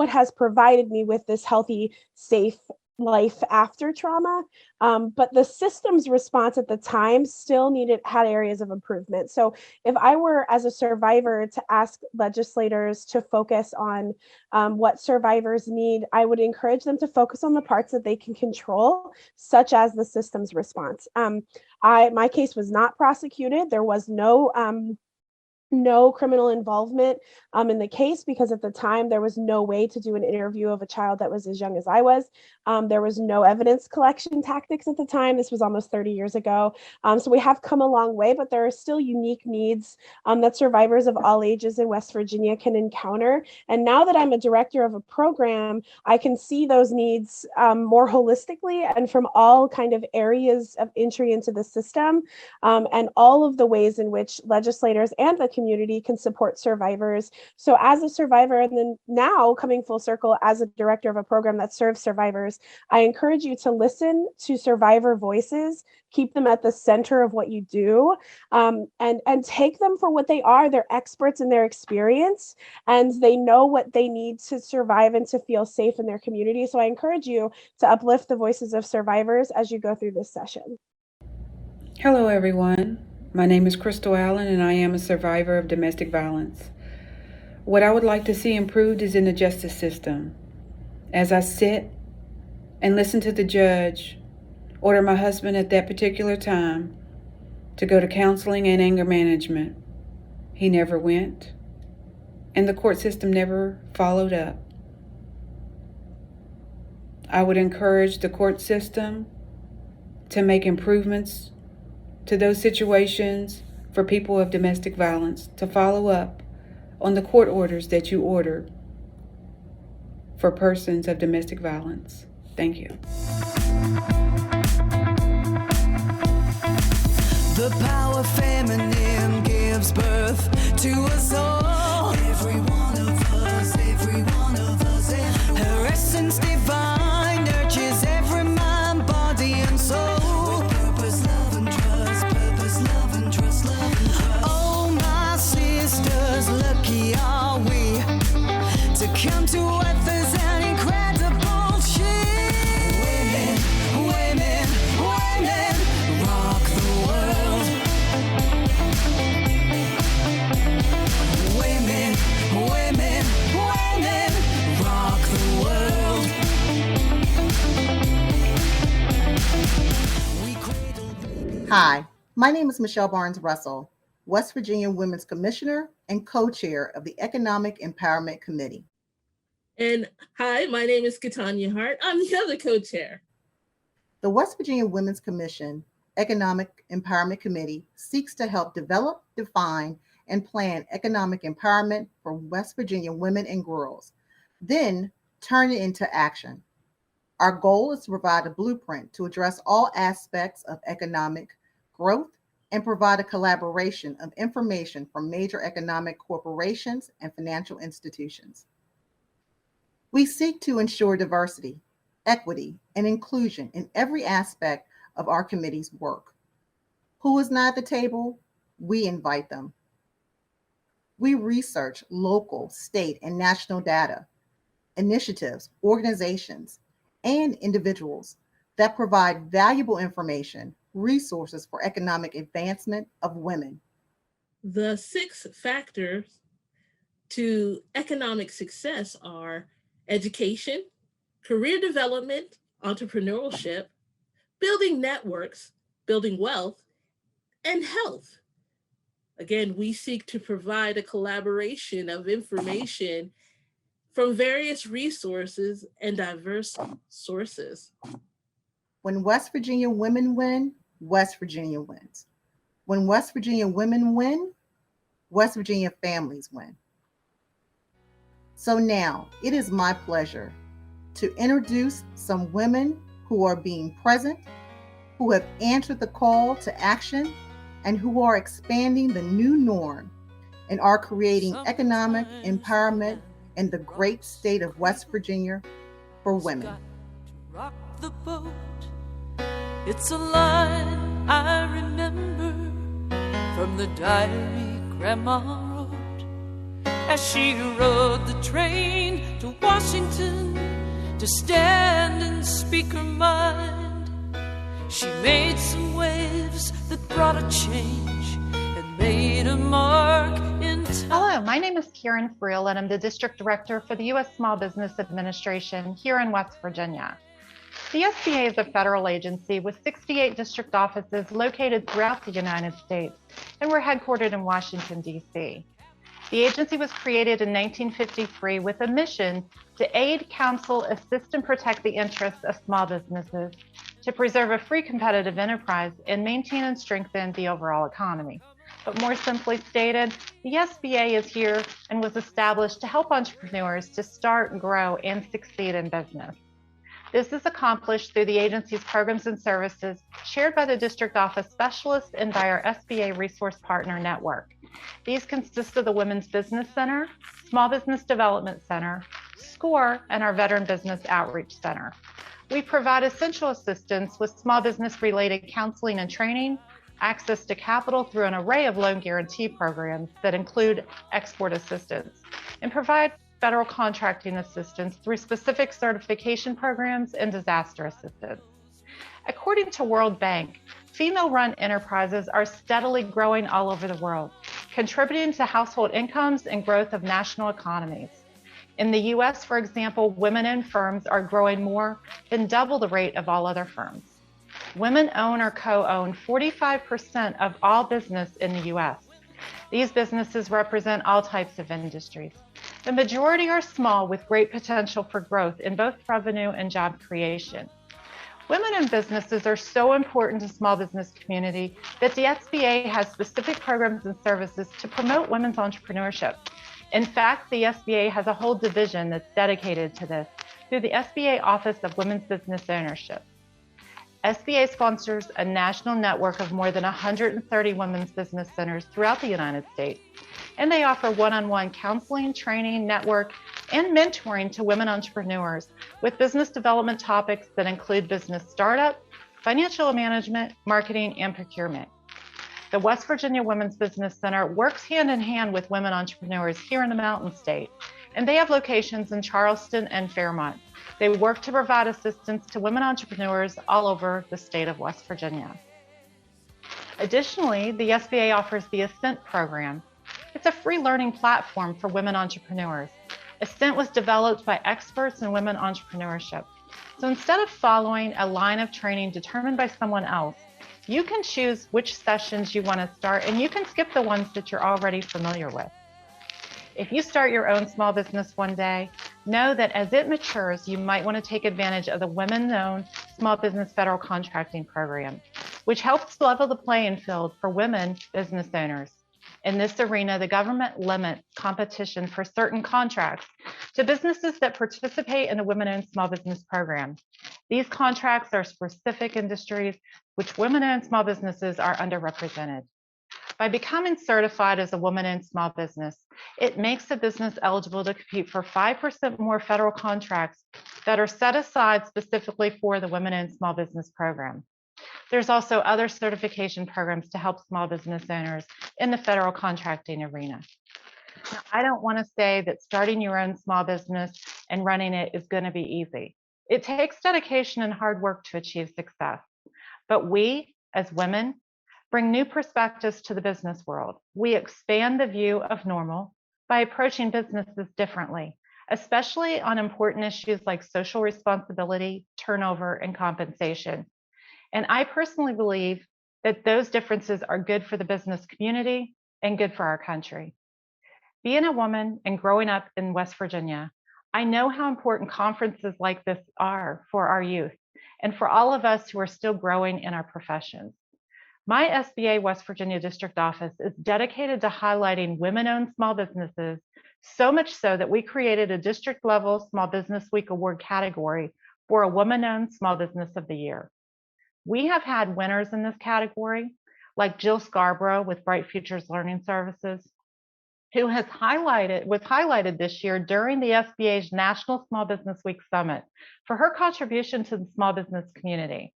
has provided me with this healthy, safe life after trauma. But the system's response at the time still had areas of improvement. So if I were, as a survivor, to ask legislators to focus on what survivors need, I would encourage them to focus on the parts that they can control, such as the system's response. My case was not prosecuted. There was no criminal involvement in the case because at the time there was no way to do an interview of a child that was as young as I was. There was no evidence collection tactics at the time. This was almost 30 years ago. So we have come a long way, but there are still unique needs that survivors of all ages in West Virginia can encounter. And now that I'm a director of a program, I can see those needs more holistically and from all kind of areas of entry into the system and all of the ways in which legislators and the community can support survivors. So as a survivor, and then now coming full circle as a director of a program that serves survivors, I encourage you to listen to survivor voices, keep them at the center of what you do, and take them for what they are. They're experts in their experience, and they know what they need to survive and to feel safe in their community. So I encourage you to uplift the voices of survivors as you go through this session. Hello, everyone. My name is Crystal Allen, and I am a survivor of domestic violence. What I would like to see improved is in the justice system. As I sit and listen to the judge order my husband at that particular time to go to counseling and anger management, he never went, and the court system never followed up. I would encourage the court system to make improvements to those situations for people of domestic violence, to follow up on the court orders that you order for persons of domestic violence. Thank you. The power feminine gives birth to us all. Every one of us, every one of us. Her essence divine nurtures every mind, come to earth as an incredible shield. Women, women, women rock the world. Women, women, women rock the world. Hi, my name is Michelle Barnes Russell, West Virginia Women's Commissioner and co-chair of the Economic Empowerment Committee. And hi, my name is Katanya Hart. I'm the other co-chair. The West Virginia Women's Commission Economic Empowerment Committee seeks to help develop, define, and plan economic empowerment for West Virginia women and girls, then turn it into action. Our goal is to provide a blueprint to address all aspects of economic growth and provide a collaboration of information from major economic corporations and financial institutions. We seek to ensure diversity, equity, and inclusion in every aspect of our committee's work. Who is not at the table? We invite them. We research local, state, and national data, initiatives, organizations, and individuals that provide valuable information, resources for economic advancement of women. The 6 factors to economic success are education, career development, entrepreneurship, building networks, building wealth, and health. Again, we seek to provide a collaboration of information from various resources and diverse sources. When West Virginia women win, West Virginia wins. When West Virginia women win, West Virginia families win. So now it is my pleasure to introduce some women who are being present, who have answered the call to action, and who are expanding the new norm and are creating economic empowerment in the great state of West Virginia for women. Rock the boat. It's a line I remember from the diary Grandma wrote as she rode the train to Washington to stand and speak her mind. She made some waves that brought a change and made a mark in time. Hello, my name is Karen Friel, and I'm the District Director for the U.S. Small Business Administration here in West Virginia. The SBA is a federal agency with 68 district offices located throughout the United States, and we're headquartered in Washington, D.C. The agency was created in 1953 with a mission to aid, counsel, assist, and protect the interests of small businesses, to preserve a free competitive enterprise, and maintain and strengthen the overall economy. But more simply stated, the SBA is here and was established to help entrepreneurs to start, grow, and succeed in business. This is accomplished through the agency's programs and services shared by the district office specialists and by our SBA Resource Partner Network. These consist of the Women's Business Center, Small Business Development Center, SCORE, and our Veteran Business Outreach Center. We provide essential assistance with small business-related counseling and training, access to capital through an array of loan guarantee programs that include export assistance, and provide federal contracting assistance through specific certification programs and disaster assistance. According to World Bank, female-run enterprises are steadily growing all over the world, contributing to household incomes and growth of national economies. In the US, for example, women-owned firms are growing more than double the rate of all other firms. Women own or co-own 45% of all business in the US. These businesses represent all types of industries. The majority are small with great potential for growth in both revenue and job creation. Women-owned businesses are so important to small business community that the SBA has specific programs and services to promote women's entrepreneurship. In fact, the SBA has a whole division that's dedicated to this through the SBA Office of Women's Business Ownership. SBA sponsors a national network of more than 130 women's business centers throughout the United States, and they offer one-on-one counseling, training, network, and mentoring to women entrepreneurs with business development topics that include business startup, financial management, marketing, and procurement. The West Virginia Women's Business Center works hand in hand with women entrepreneurs here in the Mountain State, and they have locations in Charleston and Fairmont. They work to provide assistance to women entrepreneurs all over the state of West Virginia. Additionally, the SBA offers the Ascent program. It's a free learning platform for women entrepreneurs. Ascent was developed by experts in women entrepreneurship. So instead of following a line of training determined by someone else, you can choose which sessions you want to start, and you can skip the ones that you're already familiar with. If you start your own small business one day, know that as it matures, you might want to take advantage of the Women-Owned Small Business Federal Contracting Program, which helps level the playing field for women business owners. In this arena, the government limits competition for certain contracts to businesses that participate in the Women-Owned Small Business Program. These contracts are specific industries which women-owned small businesses are underrepresented. By becoming certified as a woman-owned small business, it makes the business eligible to compete for 5% more federal contracts that are set aside specifically for the Women-Owned Small Business Program. There's also other certification programs to help small business owners in the federal contracting arena. Now, I don't want to say that starting your own small business and running it is going to be easy. It takes dedication and hard work to achieve success. But we, as women, bring new perspectives to the business world. We expand the view of normal by approaching businesses differently, especially on important issues like social responsibility, turnover, and compensation. And I personally believe that those differences are good for the business community and good for our country. Being a woman and growing up in West Virginia, I know how important conferences like this are for our youth and for all of us who are still growing in our professions. My SBA West Virginia District Office is dedicated to highlighting women-owned small businesses, so much so that we created a district-level Small Business Week Award category for a Woman-Owned Small Business of the Year. We have had winners in this category, like Jill Scarborough with Bright Futures Learning Services, who was highlighted this year during the SBA's National Small Business Week Summit for her contribution to the small business community.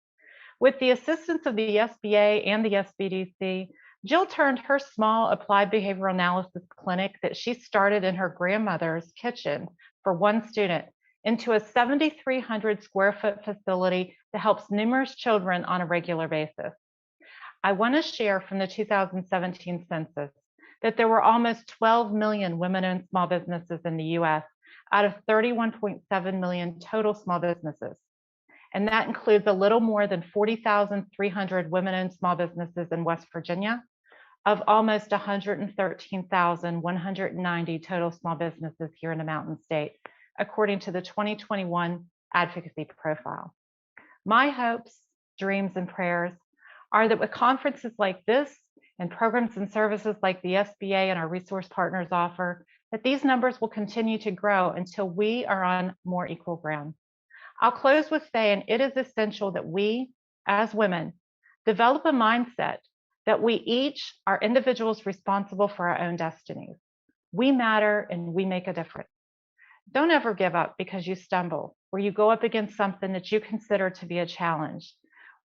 With the assistance of the SBA and the SBDC, Jill turned her small applied behavioral analysis clinic that she started in her grandmother's kitchen for one student into a 7,300 square foot facility that helps numerous children on a regular basis. I want to share from the 2017 census that there were almost 12 million women-owned small businesses in the US out of 31.7 million total small businesses. And that includes a little more than 40,300 women-owned small businesses in West Virginia, of almost 113,190 total small businesses here in the Mountain State, according to the 2021 Advocacy Profile. My hopes, dreams, and prayers are that with conferences like this and programs and services like the SBA and our resource partners offer, that these numbers will continue to grow until we are on more equal ground. I'll close with saying it is essential that we, as women, develop a mindset that we each are individuals responsible for our own destinies. We matter and we make a difference. Don't ever give up because you stumble or you go up against something that you consider to be a challenge.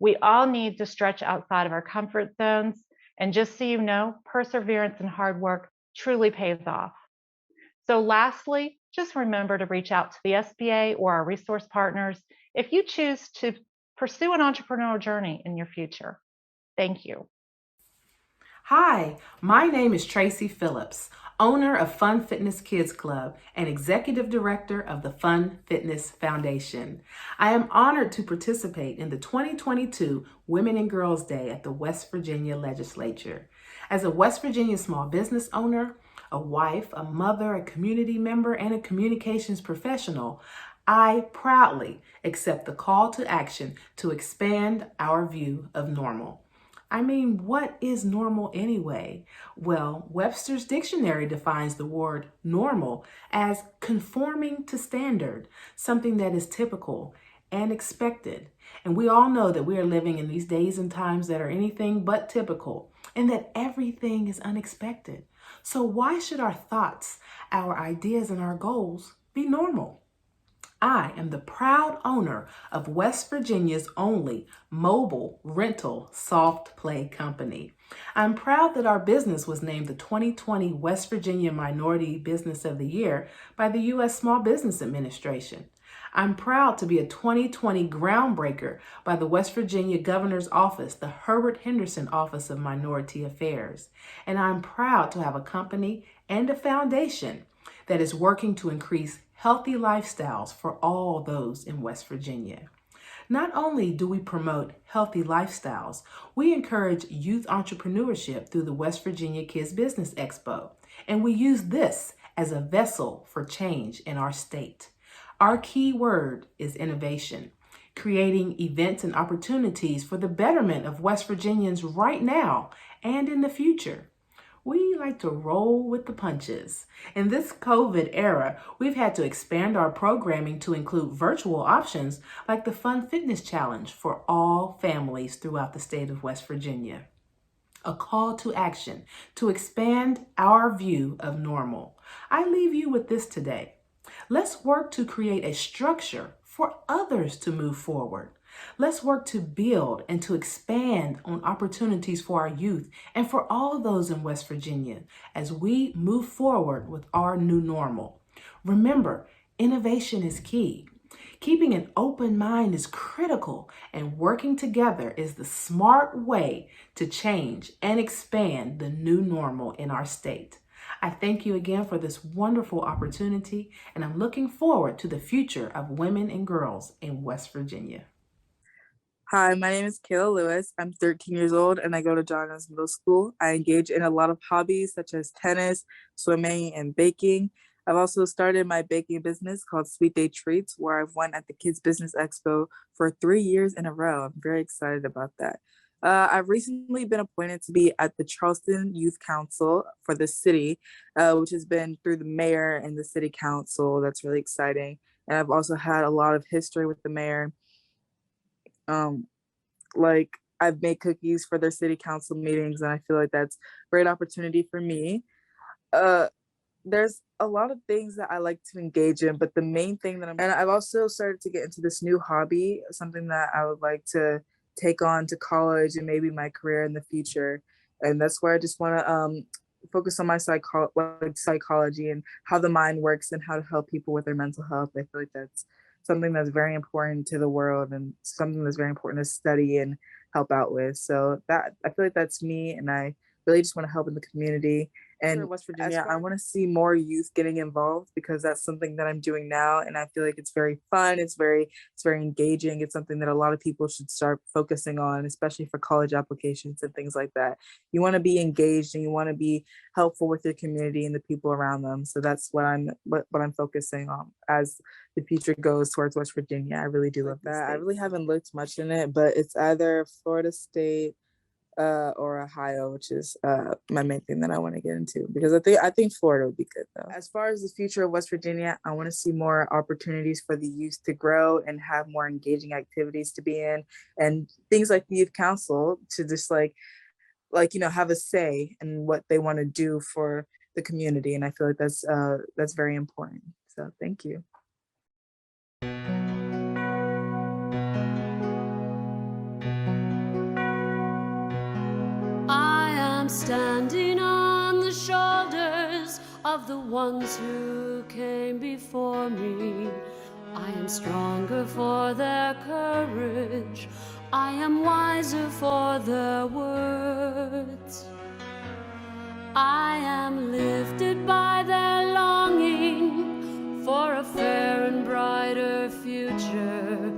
We all need to stretch outside of our comfort zones, and just so you know, perseverance and hard work truly pays off. So lastly, just remember to reach out to the SBA or our resource partners if you choose to pursue an entrepreneurial journey in your future. Thank you. Hi, my name is Tracy Phillips, owner of Fun Fitness Kids Club and executive director of the Fun Fitness Foundation. I am honored to participate in the 2022 Women and Girls Day at the West Virginia Legislature. As a West Virginia small business owner, a wife, a mother, a community member, and a communications professional, I proudly accept the call to action to expand our view of normal. I mean, what is normal anyway? Well, Webster's Dictionary defines the word normal as conforming to standard, something that is typical and expected. And we all know that we are living in these days and times that are anything but typical, and that everything is unexpected. So why should our thoughts, our ideas, and our goals be normal? I am the proud owner of West Virginia's only mobile rental soft play company. I'm proud that our business was named the 2020 West Virginia Minority Business of the Year by the U.S. Small Business Administration. I'm proud to be a 2020 groundbreaker by the West Virginia Governor's Office, the Herbert Henderson Office of Minority Affairs. And I'm proud to have a company and a foundation that is working to increase healthy lifestyles for all those in West Virginia. Not only do we promote healthy lifestyles, we encourage youth entrepreneurship through the West Virginia Kids Business Expo, and we use this as a vessel for change in our state. Our key word is innovation, creating events and opportunities for the betterment of West Virginians right now and in the future. We like to roll with the punches. In this COVID era, we've had to expand our programming to include virtual options like the Fun Fitness Challenge for all families throughout the state of West Virginia. A call to action to expand our view of normal. I leave you with this today. Let's work to create a structure for others to move forward. Let's work to build and to expand on opportunities for our youth and for all those in West Virginia as we move forward with our new normal. Remember, innovation is key. Keeping an open mind is critical, and working together is the smart way to change and expand the new normal in our state. I thank you again for this wonderful opportunity, and I'm looking forward to the future of women and girls in West Virginia. Hi, my name is Kayla Lewis. I'm 13 years old and I go to John Adams Middle School. I engage in a lot of hobbies such as tennis, swimming, and baking. I've also started my baking business called Sweet Day Treats, where I've won at the Kids Business Expo for 3 years in a row. I'm very excited about that. I've recently been appointed to be at the Charleston Youth Council for the city, which has been through the mayor and the city council. That's really exciting. And I've also had a lot of history with the mayor. Like I've made cookies for their city council meetings, and I feel like that's a great opportunity for me. There's a lot of things that I like to engage in, but the main thing and I've also started to get into this new hobby, something that I would like to take on to college and maybe my career in the future. And that's where I just want to focus on my psychology and how the mind works and how to help people with their mental health. I feel like that's something that's very important to the world and something that's very important to study and help out with. So that I feel like that's me, and I really just want to help in the community. And for West Virginia, I want to see more youth getting involved because that's something that I'm doing now, and I feel like it's very fun. It's very engaging. It's something that a lot of people should start focusing on, especially for college applications and things like that. You want to be engaged and you want to be helpful with your community and the people around them. So that's what I'm focusing on as the future goes towards West Virginia. I really do love that. I really haven't looked much in it, but it's either Florida State or Ohio, which is my main thing that I want to get into, because I think Florida would be good though. As far as the future of West Virginia, I want to see more opportunities for the youth to grow and have more engaging activities to be in, and things like the youth council to just like have a say in what they want to do for the community, and I feel like that's very important. So thank you. Standing on the shoulders of the ones who came before me. I am stronger for their courage. I am wiser for their words. I am lifted by their longing for a fair and brighter future.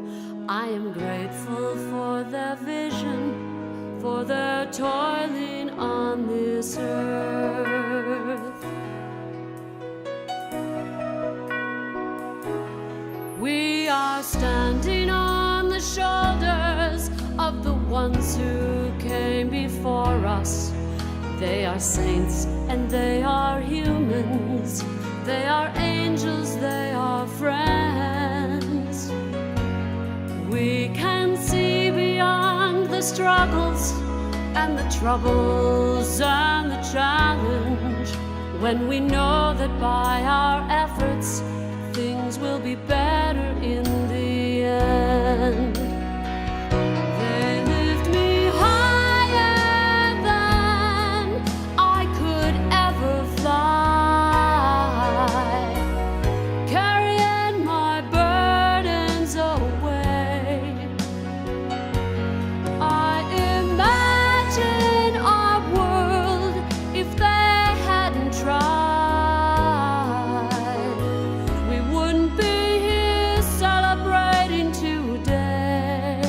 I am grateful for their vision, for their toiling on this earth. We are standing on the shoulders of the ones who came before us. They are saints and they are humans. They are angels, they are friends. We can see beyond the struggles and the troubles and the challenge when we know that by our efforts things things will be better in the end. They lift me higher than I could ever fly, carrying my burdens away. I imagine our world if they hadn't tried. We wouldn't be here celebrating today.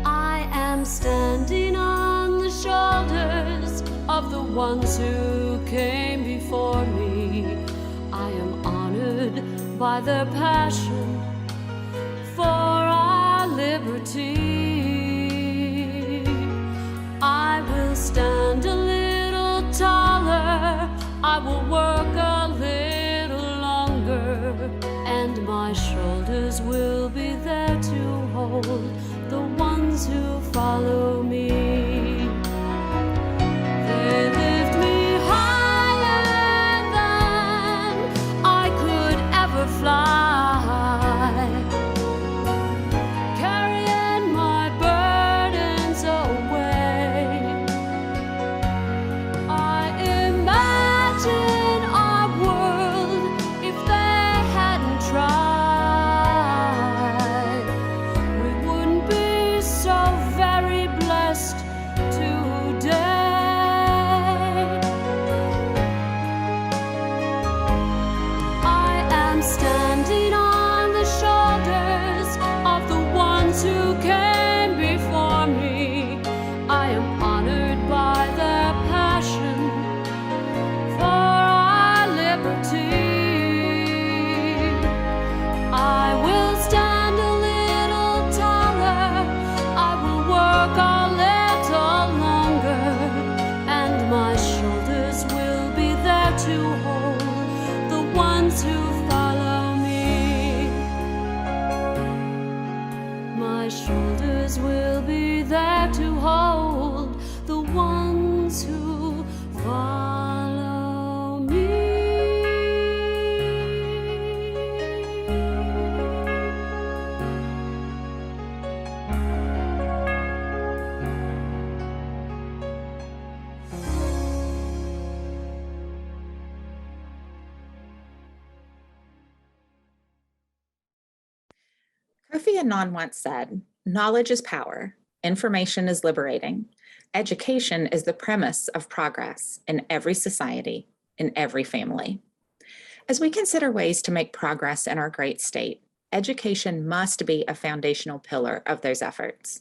I am standing on the shoulders of the ones who came before me. I am honored by their passion for our liberty. I will stand a little taller, I will work a little longer, and my shoulders will be there to hold the ones who follow me. They lift me higher than I could ever fly, carrying my burdens away. I imagine our world if they hadn't tried. We wouldn't be so very blessed today. I am standing on the shoulders of the ones who came before me. I am honored by their passion for our liberty. I will stand a little taller, I will work a little longer, and my shoulders will be there to hold the ones who follow me. My shoulders will be there to hold the ones who follow me. Kofi Annan once said, "Knowledge is power, information is liberating. Education is the premise of progress in every society, in every family." As we consider ways to make progress in our great state, education must be a foundational pillar of those efforts.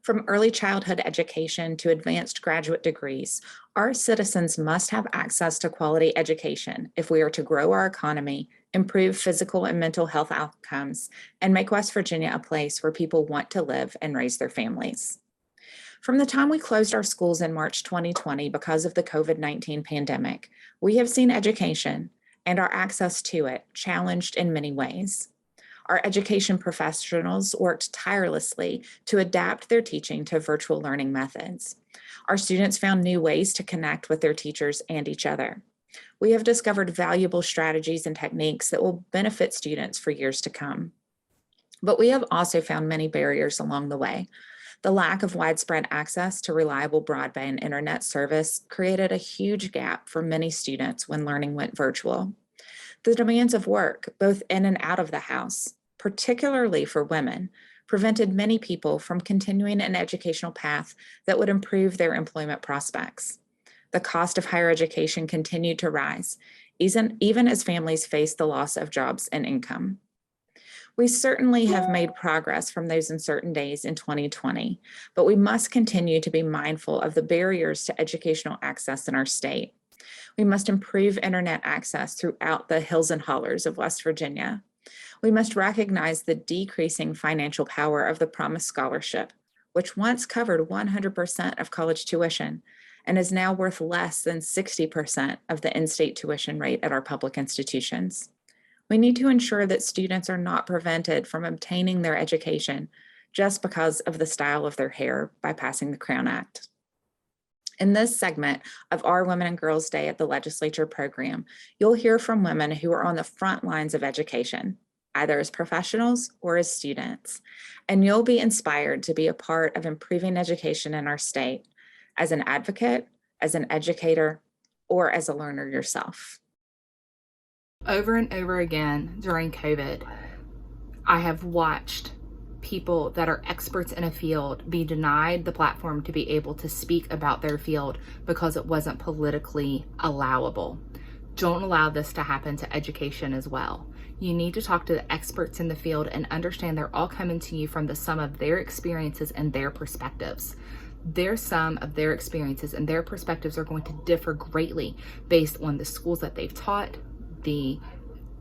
From early childhood education to advanced graduate degrees, our citizens must have access to quality education if we are to grow our economy, improve physical and mental health outcomes, and make West Virginia a place where people want to live and raise their families. From the time we closed our schools in March 2020 because of the COVID-19 pandemic, we have seen education and our access to it challenged in many ways. Our education professionals worked tirelessly to adapt their teaching to virtual learning methods. Our students found new ways to connect with their teachers and each other. We have discovered valuable strategies and techniques that will benefit students for years to come. But we have also found many barriers along the way. The lack of widespread access to reliable broadband internet service created a huge gap for many students when learning went virtual. The demands of work, both in and out of the house, particularly for women, prevented many people from continuing an educational path that would improve their employment prospects. The cost of higher education continued to rise, even as families faced the loss of jobs and income. We certainly have made progress from those uncertain days in 2020, but we must continue to be mindful of the barriers to educational access in our state. We must improve internet access throughout the hills and hollers of West Virginia. We must recognize the decreasing financial power of the Promise Scholarship, which once covered 100% of college tuition and is now worth less than 60% of the in-state tuition rate at our public institutions. We need to ensure that students are not prevented from obtaining their education just because of the style of their hair by passing the Crown Act. In this segment of our Women and Girls Day at the Legislature program, you'll hear from women who are on the front lines of education, either as professionals or as students, and you'll be inspired to be a part of improving education in our state as an advocate, as an educator, or as a learner yourself. Over and over again during COVID, I have watched people that are experts in a field be denied the platform to be able to speak about their field because it wasn't politically allowable. Don't allow this to happen to education as well. You need to talk to the experts in the field and understand they're all coming to you from the sum of their experiences and their perspectives. Their sum of their experiences and their perspectives are going to differ greatly based on the schools that they've taught, the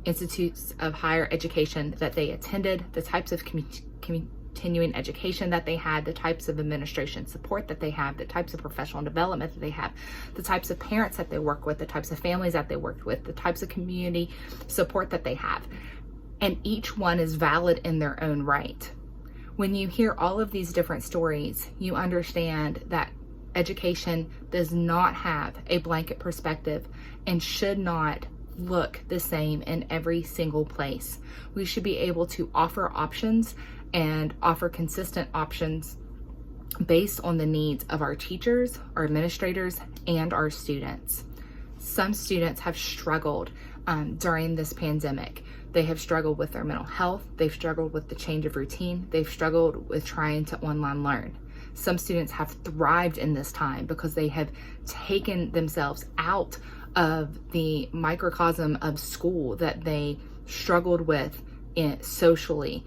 institutes of higher education that they attended, the types of continuing education that they had, the types of administration support that they have, the types of professional development that they have, the types of parents that they work with, the types of families that they worked with, the types of community support that they have. And each one is valid in their own right. When you hear all of these different stories, you understand that education does not have a blanket perspective and should not look the same in every single place. We should be able to offer options and offer consistent options based on the needs of our teachers, our administrators, and our students. Some students have struggled during this pandemic. They have struggled with their mental health. They've struggled with the change of routine. They've struggled with trying to online learn. Some students have thrived in this time because they have taken themselves out of the microcosm of school that they struggled with socially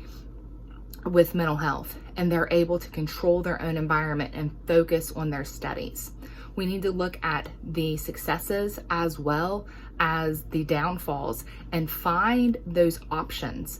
with mental health, and they're able to control their own environment and focus on their studies. We need to look at the successes as well as the downfalls and find those options.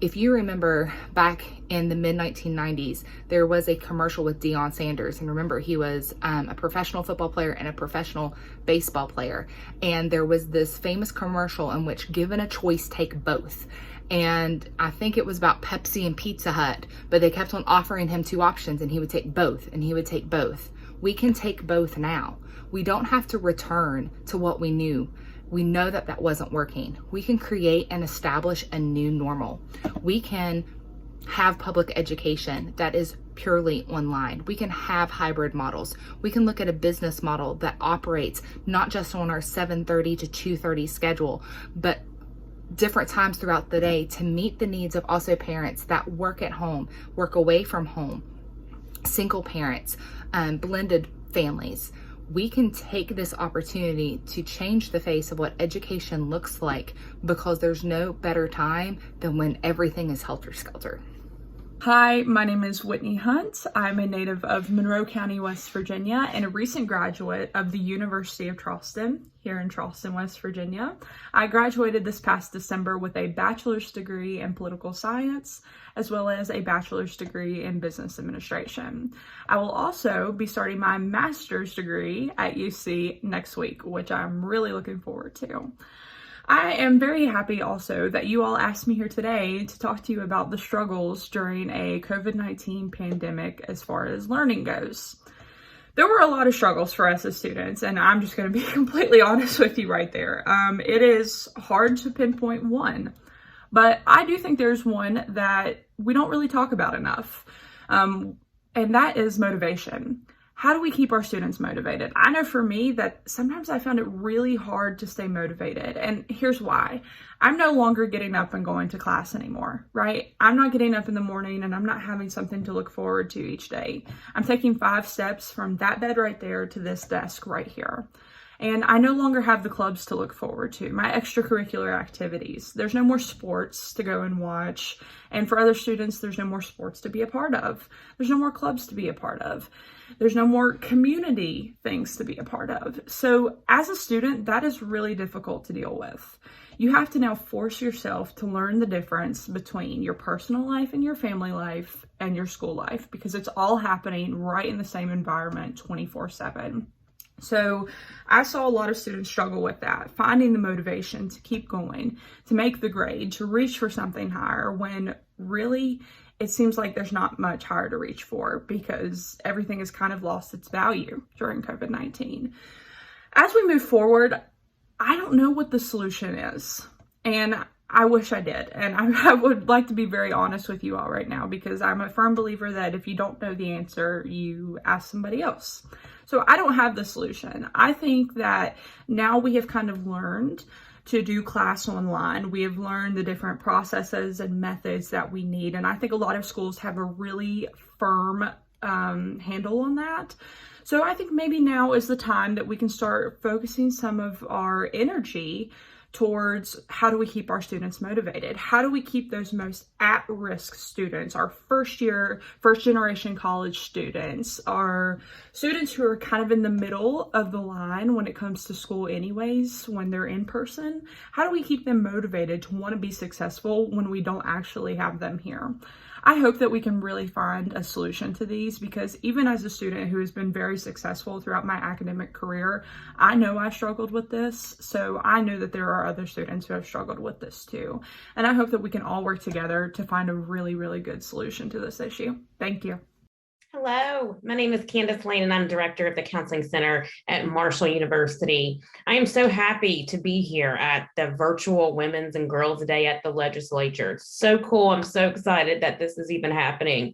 If you remember back in the mid-1990s, there was a commercial with Deion Sanders. And remember, he was a professional football player and a professional baseball player. And there was this famous commercial in which, given a choice, take both. And I think it was about Pepsi and Pizza Hut, but they kept on offering him two options and he would take both, and he would take both. We can take both now. We don't have to return to what we knew. We know that that wasn't working. We can create and establish a new normal. We can have public education that is purely online. We can have hybrid models. We can look at a business model that operates not just on our 7:30 to 2:30 schedule, but different times throughout the day to meet the needs of also parents that work at home, work away from home, single parents, blended families. We can take this opportunity to change the face of what education looks like, because there's no better time than when everything is helter-skelter. Hi, my name is Whitney Hunt. I'm a native of Monroe County, West Virginia, and a recent graduate of the University of Charleston here in Charleston, West Virginia. I graduated this past December with a bachelor's degree in political science, as well as a bachelor's degree in business administration. I will also be starting my master's degree at UC next week, which I'm really looking forward to. I am very happy also that you all asked me here today to talk to you about the struggles during a COVID-19 pandemic as far as learning goes. There were a lot of struggles for us as students, and I'm just going to be completely honest with you right there. It is hard to pinpoint one, but I do think there's one that we don't really talk about enough, and that is motivation. How do we keep our students motivated? I know for me that sometimes I found it really hard to stay motivated, and here's why. I'm no longer getting up and going to class anymore, right? I'm not getting up in the morning and I'm not having something to look forward to each day. I'm taking 5 steps from that bed right there to this desk right here. And I no longer have the clubs to look forward to, my extracurricular activities. There's no more sports to go and watch. And for other students, there's no more sports to be a part of. There's no more clubs to be a part of. There's no more community things to be a part of. So as a student, that is really difficult to deal with. You have to now force yourself to learn the difference between your personal life and your family life and your school life, because it's all happening right in the same environment 24/7. So I saw a lot of students struggle with that, finding the motivation to keep going, to make the grade, to reach for something higher, when really it seems like there's not much higher to reach for because everything has kind of lost its value during COVID-19. As we move forward, I don't know what the solution is, and I wish I did. And I would like to be very honest with you all right now, because I'm a firm believer that if you don't know the answer, you ask somebody else. So I don't have the solution. I think that now we have kind of learned to do class online. We have learned the different processes and methods that we need. And I think a lot of schools have a really firm handle on that. So I think maybe now is the time that we can start focusing some of our energy towards how do we keep our students motivated? How do we keep those most at-risk students, our first generation college students, our students who are kind of in the middle of the line when it comes to school anyways, when they're in person? How do we keep them motivated to want to be successful when we don't actually have them here? I hope that we can really find a solution to these, because even as a student who has been very successful throughout my academic career, I know I struggled with this. So I know that there are other students who have struggled with this too. And I hope that we can all work together to find a really, really good solution to this issue. Thank you. Hello, my name is Candace Lane and I'm director of the Counseling Center at Marshall University. I am so happy to be here at the virtual Women's and Girls Day at the Legislature. It's so cool. I'm so excited that this is even happening.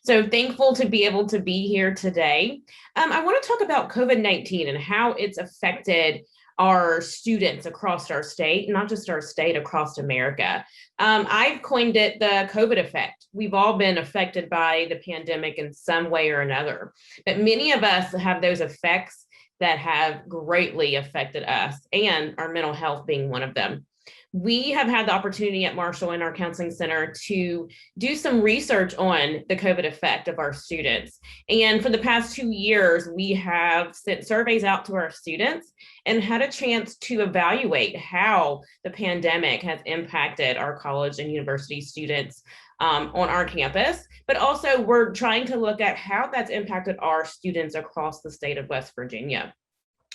So thankful to be able to be here today. I want to talk about COVID-19 and how it's affected our students across our state, not just our state, across America. I've coined it the COVID effect. We've all been affected by the pandemic in some way or another, but many of us have those effects that have greatly affected us, and our mental health being one of them. We have had the opportunity at Marshall in our counseling center to do some research on the COVID effect of our students. And for the past 2 years, we have sent surveys out to our students and had a chance to evaluate how the pandemic has impacted our college and university students on our campus, but also we're trying to look at how that's impacted our students across the state of West Virginia.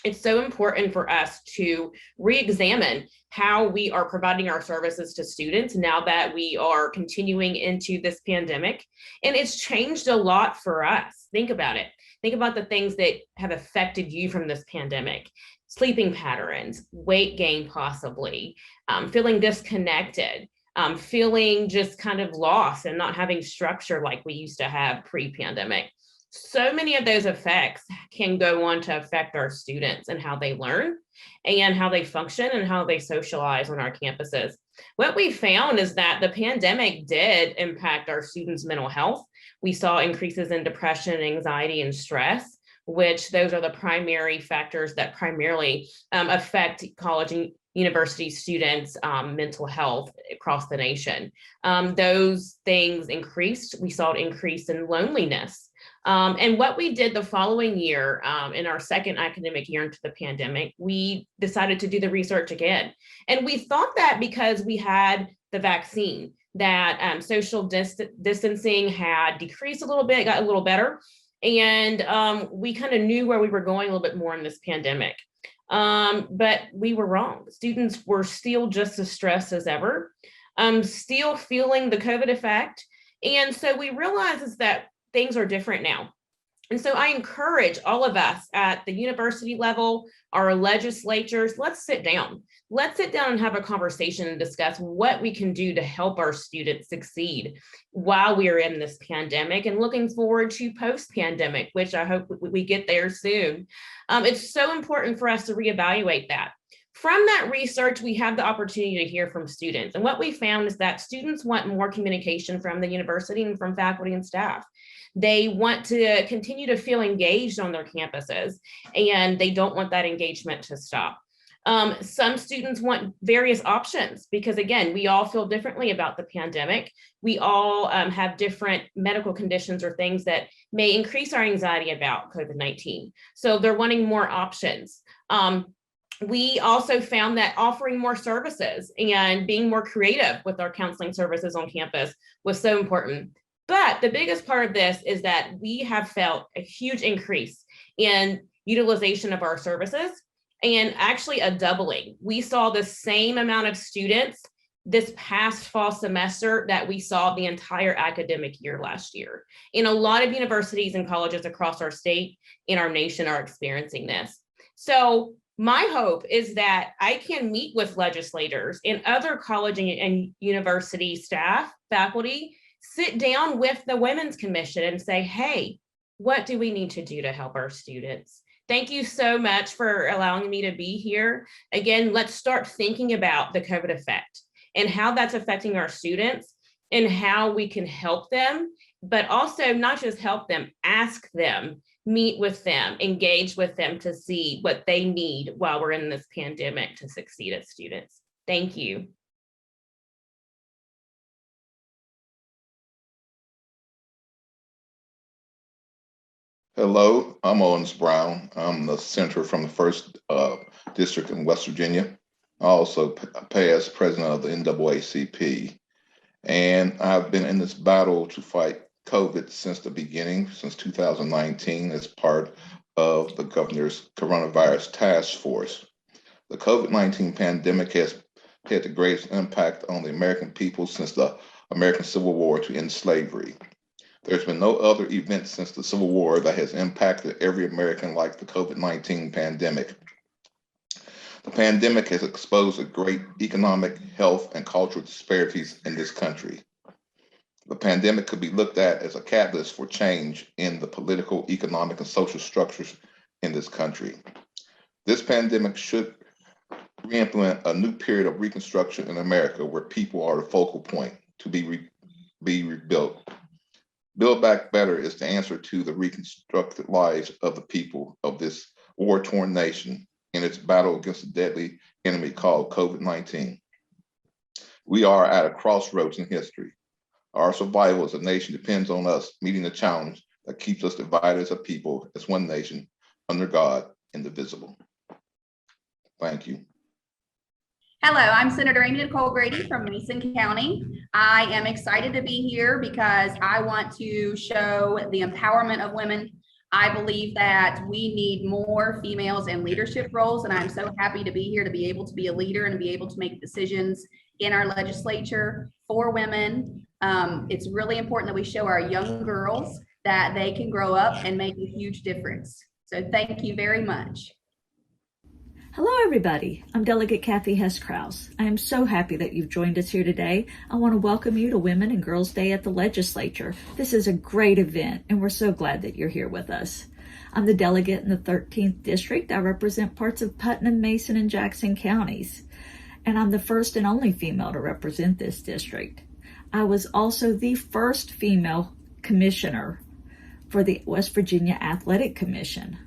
It's so important for us to re-examine how we are providing our services to students now that we are continuing into this pandemic. And it's changed a lot for us. Think about it. Think about the things that have affected you from this pandemic. Sleeping patterns, weight gain possibly, feeling disconnected, feeling just kind of lost and not having structure like we used to have pre-pandemic. So many of those effects can go on to affect our students and how they learn and how they function and how they socialize on our campuses. What we found is that the pandemic did impact our students' mental health. We saw increases in depression, anxiety, and stress, which those are the primary factors that primarily affect college and university students' mental health across the nation. Those things increased. We saw an increase in loneliness. And what we did the following year, in our second academic year into the pandemic, we decided to do the research again. And we thought that because we had the vaccine, that social distancing had decreased a little bit, got a little better. And we kind of knew where we were going a little bit more in this pandemic. But we were wrong. Students were still just as stressed as ever, still feeling the COVID effect. And so we realized is that things are different now. And so I encourage all of us at the university level, our legislatures, let's sit down. Let's sit down and have a conversation and discuss what we can do to help our students succeed while we are in this pandemic, and looking forward to post-pandemic, which I hope we get there soon. It's so important for us to reevaluate that. From that research, we have the opportunity to hear from students. And what we found is that students want more communication from the university and from faculty and staff. They want to continue to feel engaged on their campuses, and they don't want that engagement to stop. Some students want various options because, again, we all feel differently about the pandemic. We all have different medical conditions or things that may increase our anxiety about COVID-19. So they're wanting more options. We also found that offering more services and being more creative with our counseling services on campus was so important. But the biggest part of this is that we have felt a huge increase in utilization of our services, and actually a doubling. We saw the same amount of students this past fall semester that we saw the entire academic year last year. And a lot of universities and colleges across our state and our nation are experiencing this. So my hope is that I can meet with legislators and other college and university staff, faculty, sit down with the Women's Commission and say, hey, what do we need to do to help our students? Thank you so much for allowing me to be here. Again, let's start thinking about the COVID effect and how that's affecting our students and how we can help them, but also not just help them, ask them, meet with them, engage with them to see what they need while we're in this pandemic to succeed as students. Thank you. Hello, I'm Owens Brown. I'm the senator from the 1st District in West Virginia. I also past president of the NAACP. And I've been in this battle to fight COVID since the beginning, since 2019, as part of the governor's coronavirus task force. The COVID-19 pandemic has had the greatest impact on the American people since the American Civil War to end slavery. There's been no other event since the Civil War that has impacted every American like the COVID-19 pandemic. The pandemic has exposed the great economic, health, and cultural disparities in this country. The pandemic could be looked at as a catalyst for change in the political, economic, and social structures in this country. This pandemic should re-implement a new period of reconstruction in America where people are the focal point to be rebuilt. Build Back Better is the answer to the reconstructed lives of the people of this war-torn nation in its battle against a deadly enemy called COVID-19. We are at a crossroads in history. Our survival as a nation depends on us meeting the challenge that keeps us divided as a people, as one nation, under God, indivisible. Thank you. Hello, I'm Senator Amy Nicole Grady from Mason County. I am excited to be here because I want to show the empowerment of women. I believe that we need more females in leadership roles, and I'm so happy to be here to be able to be a leader and to be able to make decisions in our legislature for women. It's really important that we show our young girls that they can grow up and make a huge difference. So thank you very much. Hello, everybody. I'm Delegate Kathy Hess-Krause. I am so happy that you've joined us here today. I want to welcome you to Women and Girls Day at the Legislature. This is a great event, and we're so glad that you're here with us. I'm the delegate in the 13th District. I represent parts of Putnam, Mason, and Jackson counties, and I'm the first and only female to represent this district. I was also the first female commissioner for the West Virginia Athletic Commission.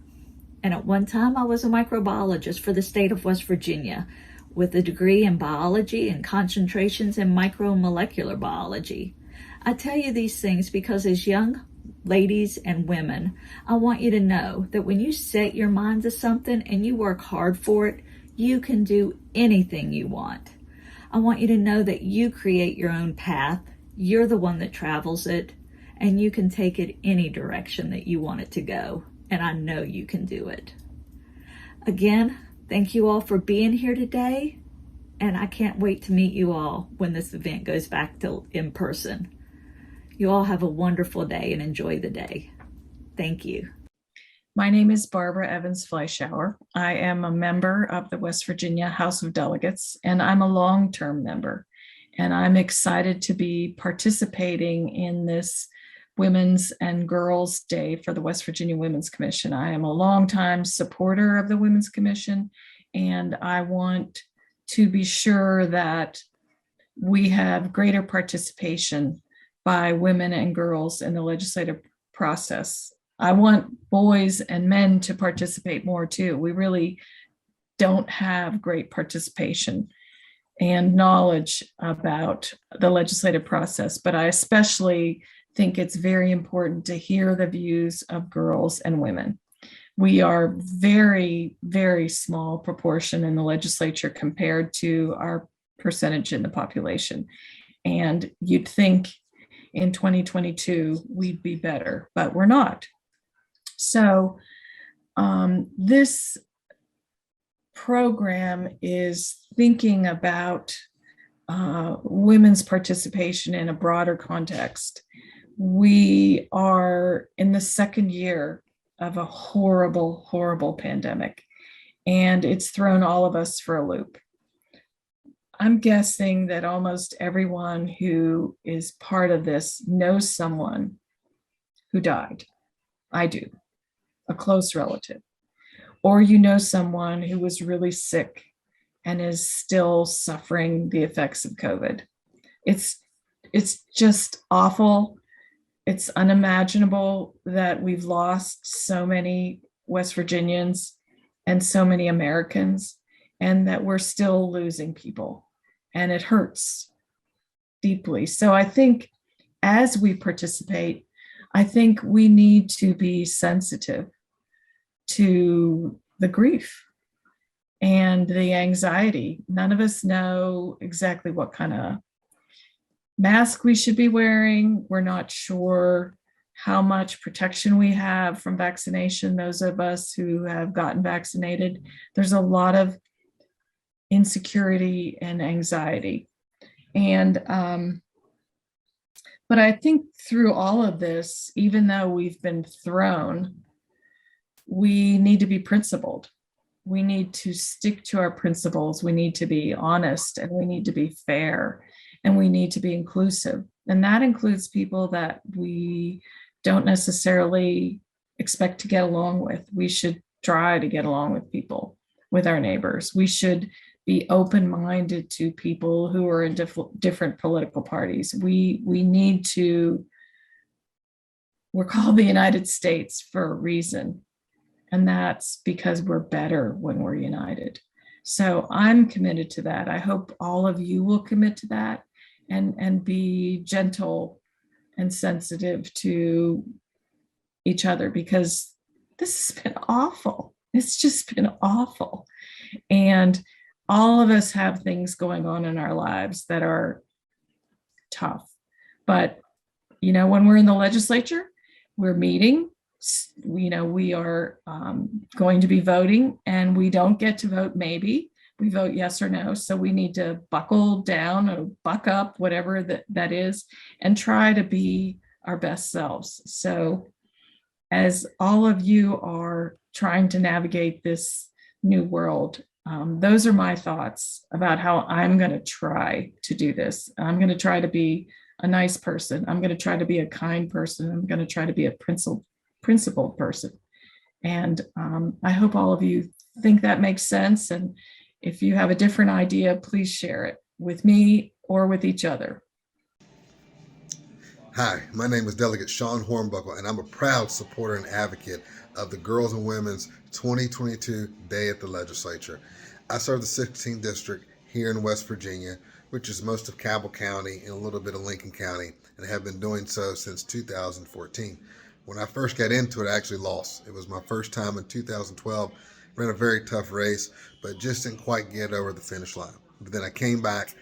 And at one time, I was a microbiologist for the state of West Virginia with a degree in biology and concentrations in micromolecular biology. I tell you these things because as young ladies and women, I want you to know that when you set your mind to something and you work hard for it, you can do anything you want. I want you to know that you create your own path, you're the one that travels it, and you can take it any direction that you want it to go. And I know you can do it. Again, thank you all for being here today, and I can't wait to meet you all when this event goes back to in person. You all have a wonderful day and enjoy the day. Thank you. My name is Barbara Evans Fleischauer. I am a member of the West Virginia House of Delegates, and I'm a long-term member. And I'm excited to be participating in this Women's and Girls Day for the West Virginia Women's Commission. I am a longtime supporter of the Women's Commission, and I want to be sure that we have greater participation by women and girls in the legislative process. I want boys and men to participate more too. We really don't have great participation and knowledge about the legislative process, but I especially think it's very important to hear the views of girls and women. We are very, very small proportion in the legislature compared to our percentage in the population. And you'd think in 2022, we'd be better, but we're not. So this program is thinking about women's participation in a broader context. We are in the second year of a horrible, horrible pandemic, and it's thrown all of us for a loop. I'm guessing that almost everyone who is part of this knows someone who died. I do, a close relative. Or you know someone who was really sick and is still suffering the effects of COVID. It's just awful. It's unimaginable that we've lost so many West Virginians and so many Americans, and that we're still losing people. And it hurts deeply. So I think as we participate, I think we need to be sensitive to the grief and the anxiety. None of us know exactly what kind of mask we should be wearing. We're not sure how much protection we have from vaccination, those of us who have gotten vaccinated. There's a lot of insecurity and anxiety. And but I think through all of this, even though we've been thrown, we need to be principled. We need to stick to our principles. We need to be honest, and we need to be fair, and we need to be inclusive. And that includes people that we don't necessarily expect to get along with. We should try to get along with people, with our neighbors. We should be open-minded to people who are in different political parties. We need to, we're called the United States for a reason. And that's because we're better when we're united. So I'm committed to that. I hope all of you will commit to that and be gentle and sensitive to each other, because this has been awful. It's just been awful. And all of us have things going on in our lives that are tough. But, you know, when we're in the legislature, we're meeting, you know, we are going to be voting, and we don't get to vote maybe. We vote yes or no. So we need to buckle down or buck up, whatever that is, and try to be our best selves. So as all of you are trying to navigate this new world, those are my thoughts about how I'm going to try to do this. I'm going to try to be a nice person. I'm going to try to be a kind person. I'm going to try to be a principled person. And I hope all of you think that makes sense. And if you have a different idea, please share it with me or with each other. Hi, my name is Delegate Sean Hornbuckle, and I'm a proud supporter and advocate of the Girls and Women's 2022 Day at the Legislature. I serve the 16th District here in West Virginia, which is most of Cabell County and a little bit of Lincoln County, and have been doing so since 2014. When I first got into it, I actually lost. It was my first time in 2012. Ran a very tough race, but just didn't quite get over the finish line. But then I came back,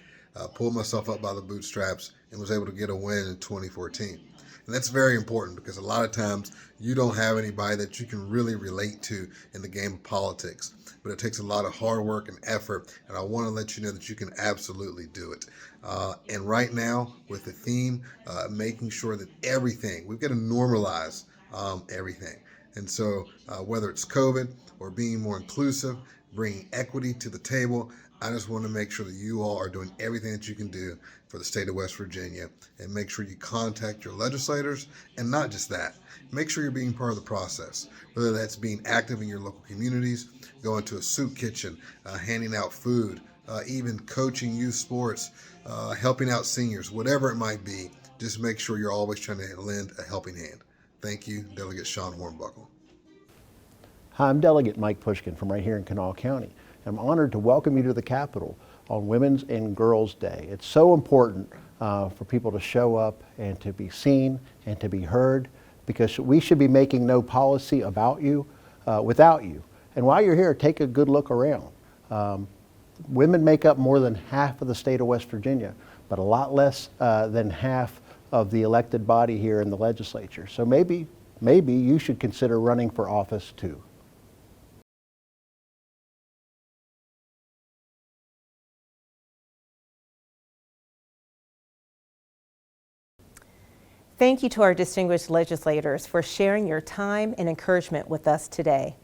pulled myself up by the bootstraps, and was able to get a win in 2014. And that's very important, because a lot of times you don't have anybody that you can really relate to in the game of politics. But it takes a lot of hard work and effort, and I want to let you know that you can absolutely do it. And right now, with the theme, making sure that everything, we've got to normalize everything. And so whether it's COVID or being more inclusive, bringing equity to the table, I just want to make sure that you all are doing everything that you can do for the state of West Virginia, and make sure you contact your legislators. And not just that, make sure you're being part of the process, whether that's being active in your local communities, going to a soup kitchen, handing out food, even coaching youth sports, helping out seniors, whatever it might be. Just make sure you're always trying to lend a helping hand. Thank you, Delegate Sean Hornbuckle. Hi, I'm Delegate Mike Pushkin from right here in Kanawha County. I'm honored to welcome you to the Capitol on Women's and Girls Day. It's so important for people to show up and to be seen and to be heard, because we should be making no policy about you without you. And while you're here, take a good look around. Women make up more than half of the state of West Virginia, but a lot less than half of the elected body here in the legislature. So maybe you should consider running for office too. Thank you to our distinguished legislators for sharing your time and encouragement with us today.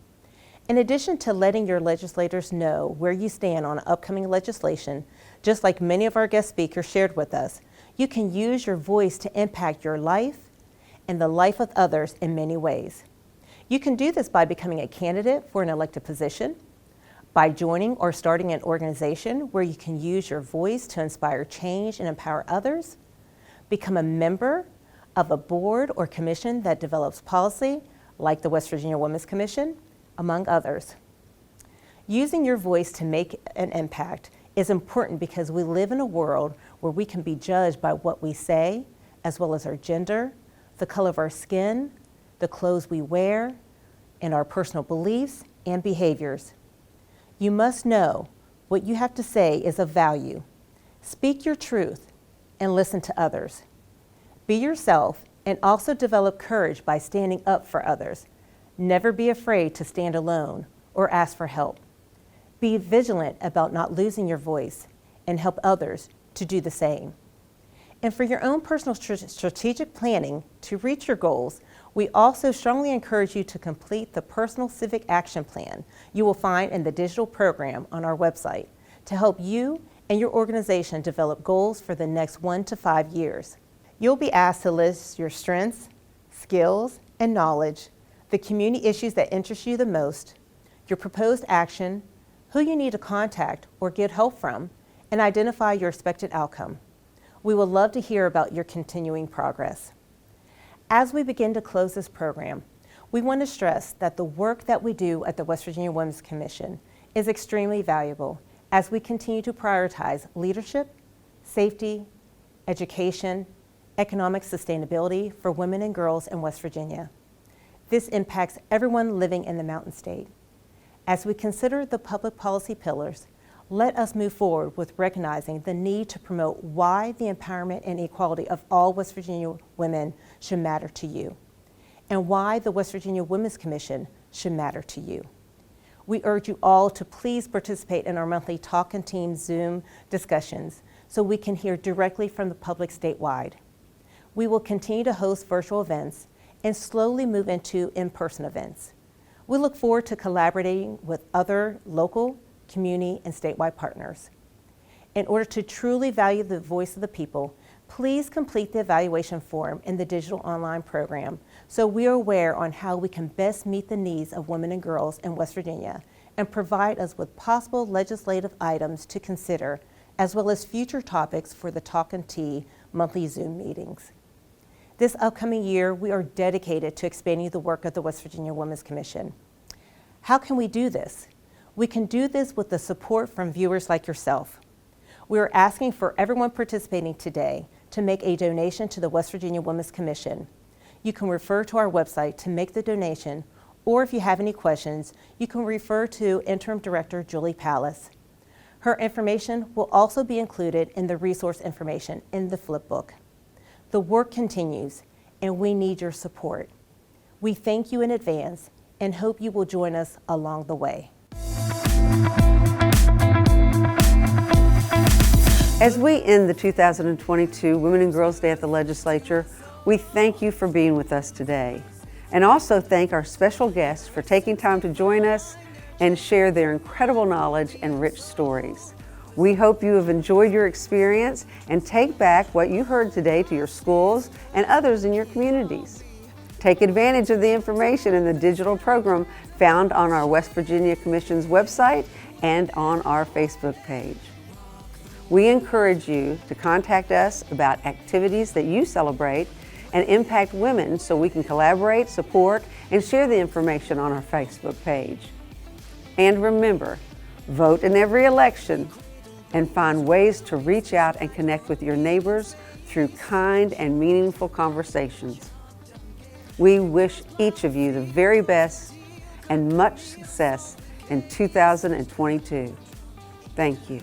In addition to letting your legislators know where you stand on upcoming legislation, just like many of our guest speakers shared with us, you can use your voice to impact your life and the life of others in many ways. You can do this by becoming a candidate for an elected position, by joining or starting an organization where you can use your voice to inspire change and empower others, become a member of a board or commission that develops policy, like the West Virginia Women's Commission, among others. Using your voice to make an impact is important because we live in a world where we can be judged by what we say, as well as our gender, the color of our skin, the clothes we wear, and our personal beliefs and behaviors. You must know what you have to say is of value. Speak your truth and listen to others. Be yourself and also develop courage by standing up for others. Never be afraid to stand alone or ask for help. Be vigilant about not losing your voice and help others to do the same. And for your own personal strategic planning to reach your goals, we also strongly encourage you to complete the Personal Civic Action Plan you will find in the digital program on our website to help you and your organization develop goals for the next 1 to 5 years. You'll be asked to list your strengths, skills, and knowledge, the community issues that interest you the most, your proposed action, who you need to contact or get help from, and identify your expected outcome. We would love to hear about your continuing progress. As we begin to close this program, we want to stress that the work that we do at the West Virginia Women's Commission is extremely valuable as we continue to prioritize leadership, safety, education, economic sustainability for women and girls in West Virginia. This impacts everyone living in the Mountain State. As we consider the public policy pillars, let us move forward with recognizing the need to promote why the empowerment and equality of all West Virginia women should matter to you, and why the West Virginia Women's Commission should matter to you. We urge you all to please participate in our monthly Talkin' Team Zoom discussions so we can hear directly from the public statewide. We will continue to host virtual events and slowly move into in-person events. We look forward to collaborating with other local, community, and statewide partners. In order to truly value the voice of the people, please complete the evaluation form in the digital online program so we are aware on how we can best meet the needs of women and girls in West Virginia and provide us with possible legislative items to consider, as well as future topics for the Talkin' Tea monthly Zoom meetings. This upcoming year, we are dedicated to expanding the work of the West Virginia Women's Commission. How can we do this? We can do this with the support from viewers like yourself. We are asking for everyone participating today to make a donation to the West Virginia Women's Commission. You can refer to our website to make the donation, or if you have any questions, you can refer to Interim Director Julie Pallas. Her information will also be included in the resource information in the flip book. The work continues, and we need your support. We thank you in advance and hope you will join us along the way. As we end the 2022 Women and Girls Day at the Legislature, we thank you for being with us today, and also thank our special guests for taking time to join us and share their incredible knowledge and rich stories. We hope you have enjoyed your experience and take back what you heard today to your schools and others in your communities. Take advantage of the information in the digital program found on our West Virginia Commission's website and on our Facebook page. We encourage you to contact us about activities that you celebrate and impact women so we can collaborate, support, and share the information on our Facebook page. And remember, vote in every election and find ways to reach out and connect with your neighbors through kind and meaningful conversations. We wish each of you the very best and much success in 2022. Thank you.